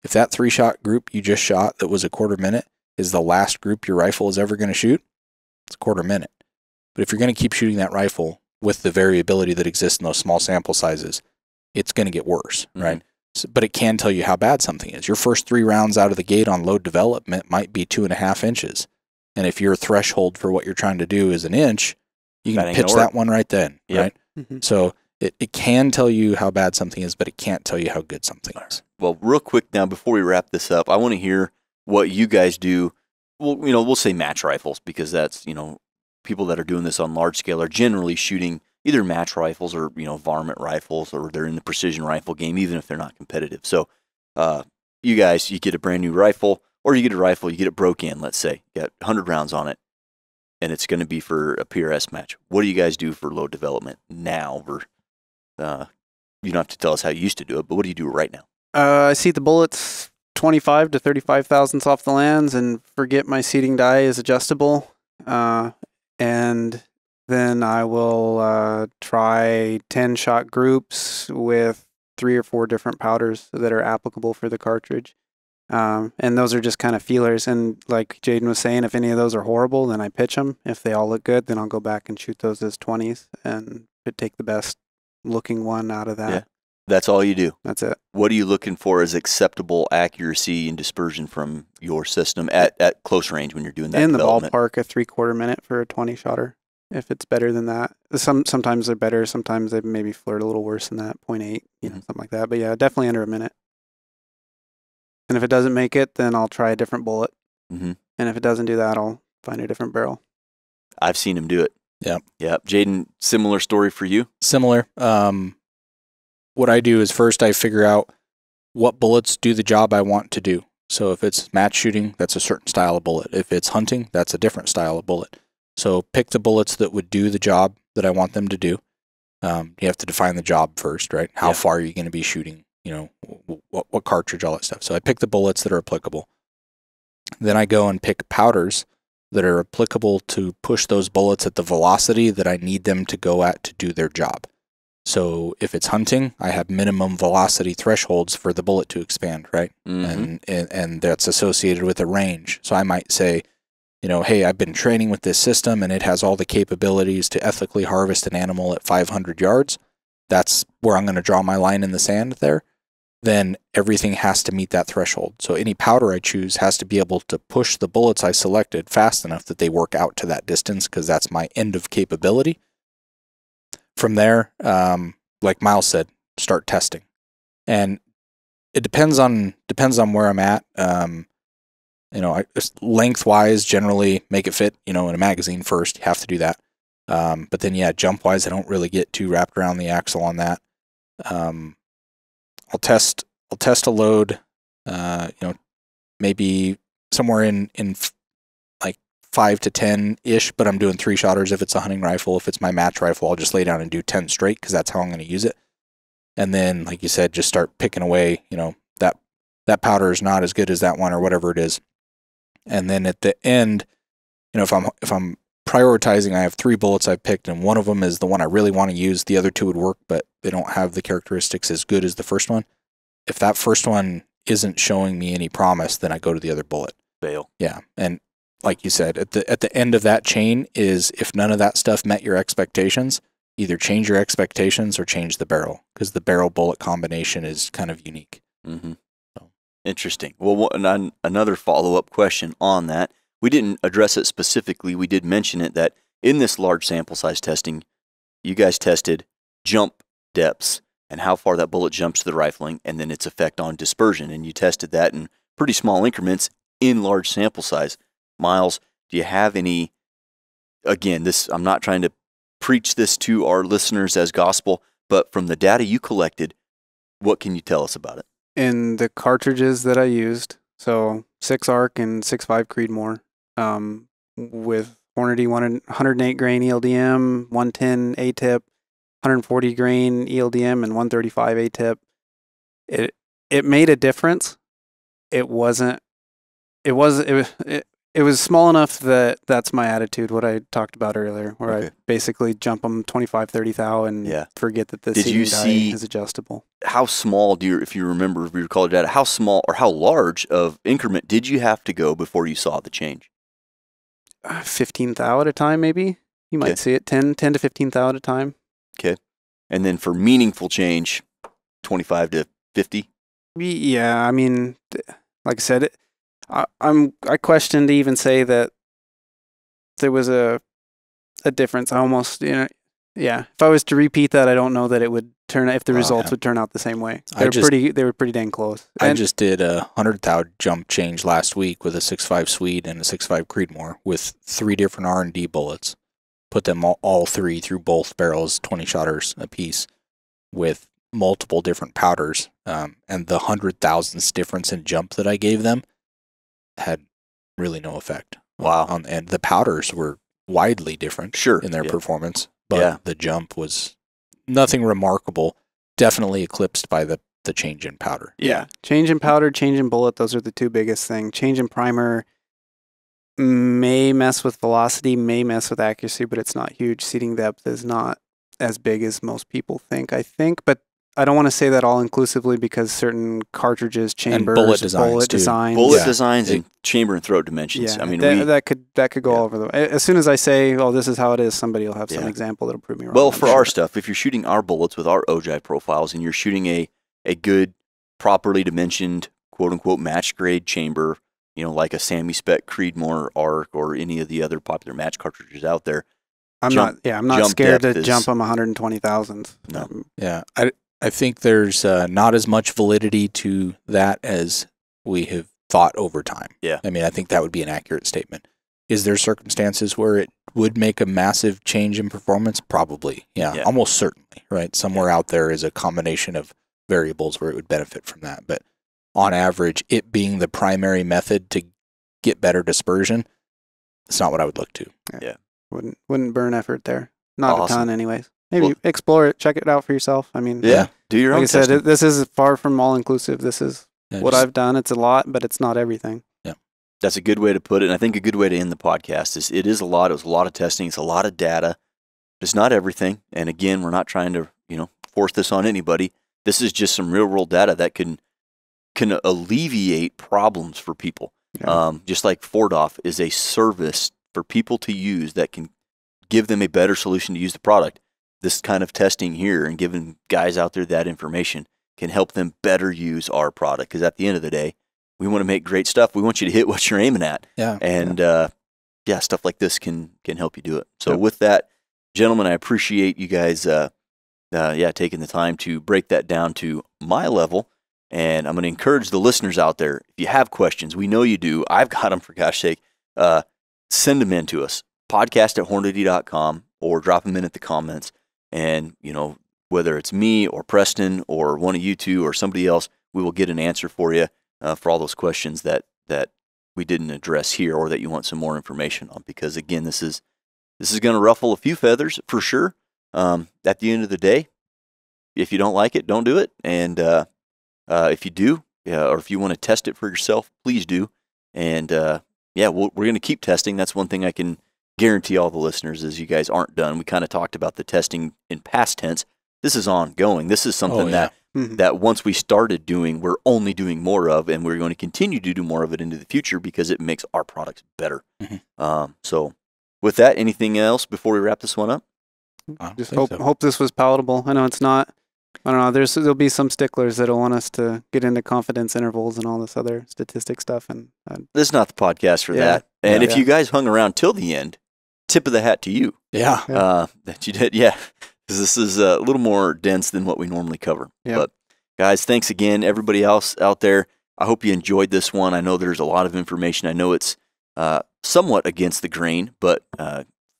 If that 3-shot group you just shot that was a quarter minute is the last group your rifle is ever going to shoot, it's a quarter minute. But if you're going to keep shooting that rifle with the variability that exists in those small sample sizes, it's going to get worse, right? So, but it can tell you how bad something is. Your first 3 rounds out of the gate on load development might be 2.5 inches. And if your threshold for what you're trying to do is 1 inch, you can pitch that one right then, right? So it can tell you how bad something is, but it can't tell you how good something is. Well, real quick now, before we wrap this up, I want to hear what you guys do. Well, we'll say match rifles, because that's, people that are doing this on large scale are generally shooting either match rifles or, varmint rifles, or they're in the precision rifle game, even if they're not competitive. So you guys, you get a brand new rifle, or you get a rifle, you get it broke in, let's say, you got 100 rounds on it, and it's going to be for a PRS match. What do you guys do for load development now? You don't have to tell us how you used to do it, but what do you do right now? I seat the bullets 25 to 35 thousandths off the lands and forget my seating die is adjustable. And then I will try 10-shot groups with 3 or 4 different powders that are applicable for the cartridge. And those are just kind of feelers. And like Jayden was saying, if any of those are horrible, then I pitch them. If they all look good, then I'll go back and shoot those as 20s and take the best looking one out of that. Yeah. That's all you do. That's it. What are you looking for as acceptable accuracy and dispersion from your system at close range when you're doing that in development? the ballpark, a 3/4 minute for a 20-shotter. If it's better than that, sometimes they're better. Sometimes they maybe flirt a little worse than that, 0.8, something like that. But yeah, definitely under a minute. And if it doesn't make it, then I'll try a different bullet. And if it doesn't do that, I'll find a different barrel. I've seen him do it. Yeah. Jayden, similar story for you? Similar. What I do is first I figure out what bullets do the job I want to do. So if it's match shooting, that's a certain style of bullet. If it's hunting, that's a different style of bullet. So pick the bullets that would do the job that I want them to do. You have to define the job first, right? How far are you going to be shooting? What cartridge, all that stuff. So I pick the bullets that are applicable. Then I go and pick powders that are applicable to push those bullets at the velocity that I need them to go at to do their job. So if it's hunting, I have minimum velocity thresholds for the bullet to expand, right? And that's associated with a range. So I might say, hey, I've been training with this system and it has all the capabilities to ethically harvest an animal at 500 yards. That's where I'm going to draw my line in the sand there. Then everything has to meet that threshold. So any powder I choose has to be able to push the bullets I selected fast enough that they work out to that distance, because that's my end of capability. From there, like Miles said, start testing. And it depends on where I'm at. Lengthwise, generally make it fit, in a magazine first. You have to do that. But then, jump-wise, I don't really get too wrapped around the axle on that. I'll test test a load, maybe somewhere in like 5 to 10-ish, but I'm doing 3-shotters if it's a hunting rifle. If it's my match rifle, I'll just lay down and do 10 straight because that's how I'm going to use it. And then, like you said, just start picking away, that powder is not as good as that one or whatever it is. And then at the end, if I'm prioritizing, I have 3 bullets I've picked, and one of them is the one I really want to use. The other 2 would work, but they don't have the characteristics as good as the first one. If that first one isn't showing me any promise, then I go to the other bullet. Fail. Yeah, and like you said, at the end of that chain is if none of that stuff met your expectations, either change your expectations or change the barrel, because the barrel bullet combination is kind of unique. Mm-hmm. So. Interesting. Well, another follow-up question on that. We didn't address it specifically. We did mention it that in this large sample size testing, you guys tested jump depths and how far that bullet jumps to the rifling, and then its effect on dispersion. And you tested that in pretty small increments in large sample size. Miles, do you have any, again, I'm not trying to preach this to our listeners as gospel, but from the data you collected, what can you tell us about it? In the cartridges that I used, so 6 ARC and 6.5 Creedmoor, with Hornady 108 grain ELDM, 110 ATIP, 140 grain ELDM, and 135 ATIP. It made a difference. It was small enough that that's my attitude, what I talked about earlier, where I basically jump them 25, 30 thou and forget that the seating die is adjustable. How small if you recall data, how small or how large of increment did you have to go before you saw the change? 15 thou at a time, maybe. You might see it 10 to 15 thou at a time. Okay. And then for meaningful change, 25 to 50? Yeah, I mean, like I said, I question to even say that there was a difference. I almost, if I was to repeat that, I don't know that it would turn, if the results would turn out the same way. They were pretty dang close. I just did a 100 thou jump change last week with a 6.5 Swede and a 6.5 Creedmoor with 3 different R&D bullets. Put them all 3 through both barrels, 20 shotters apiece, with multiple different powders. And the 100,000ths difference in jump that I gave them had really no effect. Wow. And the powders were widely different in their performance, but the jump was nothing remarkable, definitely eclipsed by the change in powder. Yeah. Change in powder, change in bullet, those are the 2 biggest things. Change in primer may mess with velocity, may mess with accuracy, but it's not huge. Seating depth is not as big as most people think, I think, but I don't want to say that all inclusively because certain cartridges, chambers, and bullet designs, designs and chamber and throat dimensions. Yeah, I mean, that could go all over the way. As soon as I say, "Oh, this is how it is," somebody will have some example that'll prove me wrong. Well, for our stuff, if you're shooting our bullets with our ogive profiles and you're shooting a good, properly dimensioned, quote unquote, match grade chamber, like a Sammy Spec Creedmoor ARC or any of the other popular match cartridges out there. I'm not scared to jump them 120,000. No. Yeah. I think there's not as much validity to that as we have thought over time. Yeah. I mean, I think that would be an accurate statement. Is there circumstances where it would make a massive change in performance? Probably. Yeah. Almost certainly, right? Somewhere out there is a combination of variables where it would benefit from that. But on average, it being the primary method to get better dispersion, it's not what I would look to. Yeah. Wouldn't burn effort there. Not a ton anyways. Maybe explore it, check it out for yourself. I mean, do your own like I said, this is far from all inclusive. This is what I've done. It's a lot, but it's not everything. Yeah, that's a good way to put it. And I think a good way to end the podcast is it is a lot. It was a lot of testing. It's a lot of data. It's not everything. And again, we're not trying to force this on anybody. This is just some real world data that can alleviate problems for people. Yeah. Just like ForDoff is a service for people to use that can give them a better solution to use the product. This kind of testing here and giving guys out there that information can help them better use our product. Because at the end of the day, we want to make great stuff. We want you to hit what you're aiming at. Yeah. And stuff like this can help you do it. So with that, gentlemen, I appreciate you guys taking the time to break that down to my level. And I'm going to encourage the listeners out there, if you have questions, we know you do. I've got them, for gosh sake. Send them in to us, podcast@hornady.com, or drop them in at the comments. And, whether it's me or Preston or one of you two or somebody else, we will get an answer for you for all those questions that we didn't address here or that you want some more information on. Because again, this is going to ruffle a few feathers for sure. At the end of the day, if you don't like it, don't do it. And if you do, or if you want to test it for yourself, please do. And we're going to keep testing. That's one thing I can guarantee all the listeners is you guys aren't done. We kind of talked about the testing in past tense. This is ongoing. This is something that once we started doing, we're only doing more of, and we're going to continue to do more of it into the future because it makes our products better. So with that, anything else before we wrap this one up? Just hope this was palatable. I know it's not. I don't know. There'll be some sticklers that'll want us to get into confidence intervals and all this other statistic stuff. And this is not the podcast for that. And if you guys hung around till the end, tip of the hat to you. That you did. Yeah. Because this is a little more dense than what we normally cover. Yep. But guys, thanks again. Everybody else out there, I hope you enjoyed this one. I know there's a lot of information. I know it's somewhat against the grain, but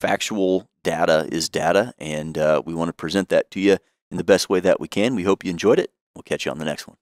factual data is data, and we want to present that to you in the best way that we can. We hope you enjoyed it. We'll catch you on the next one.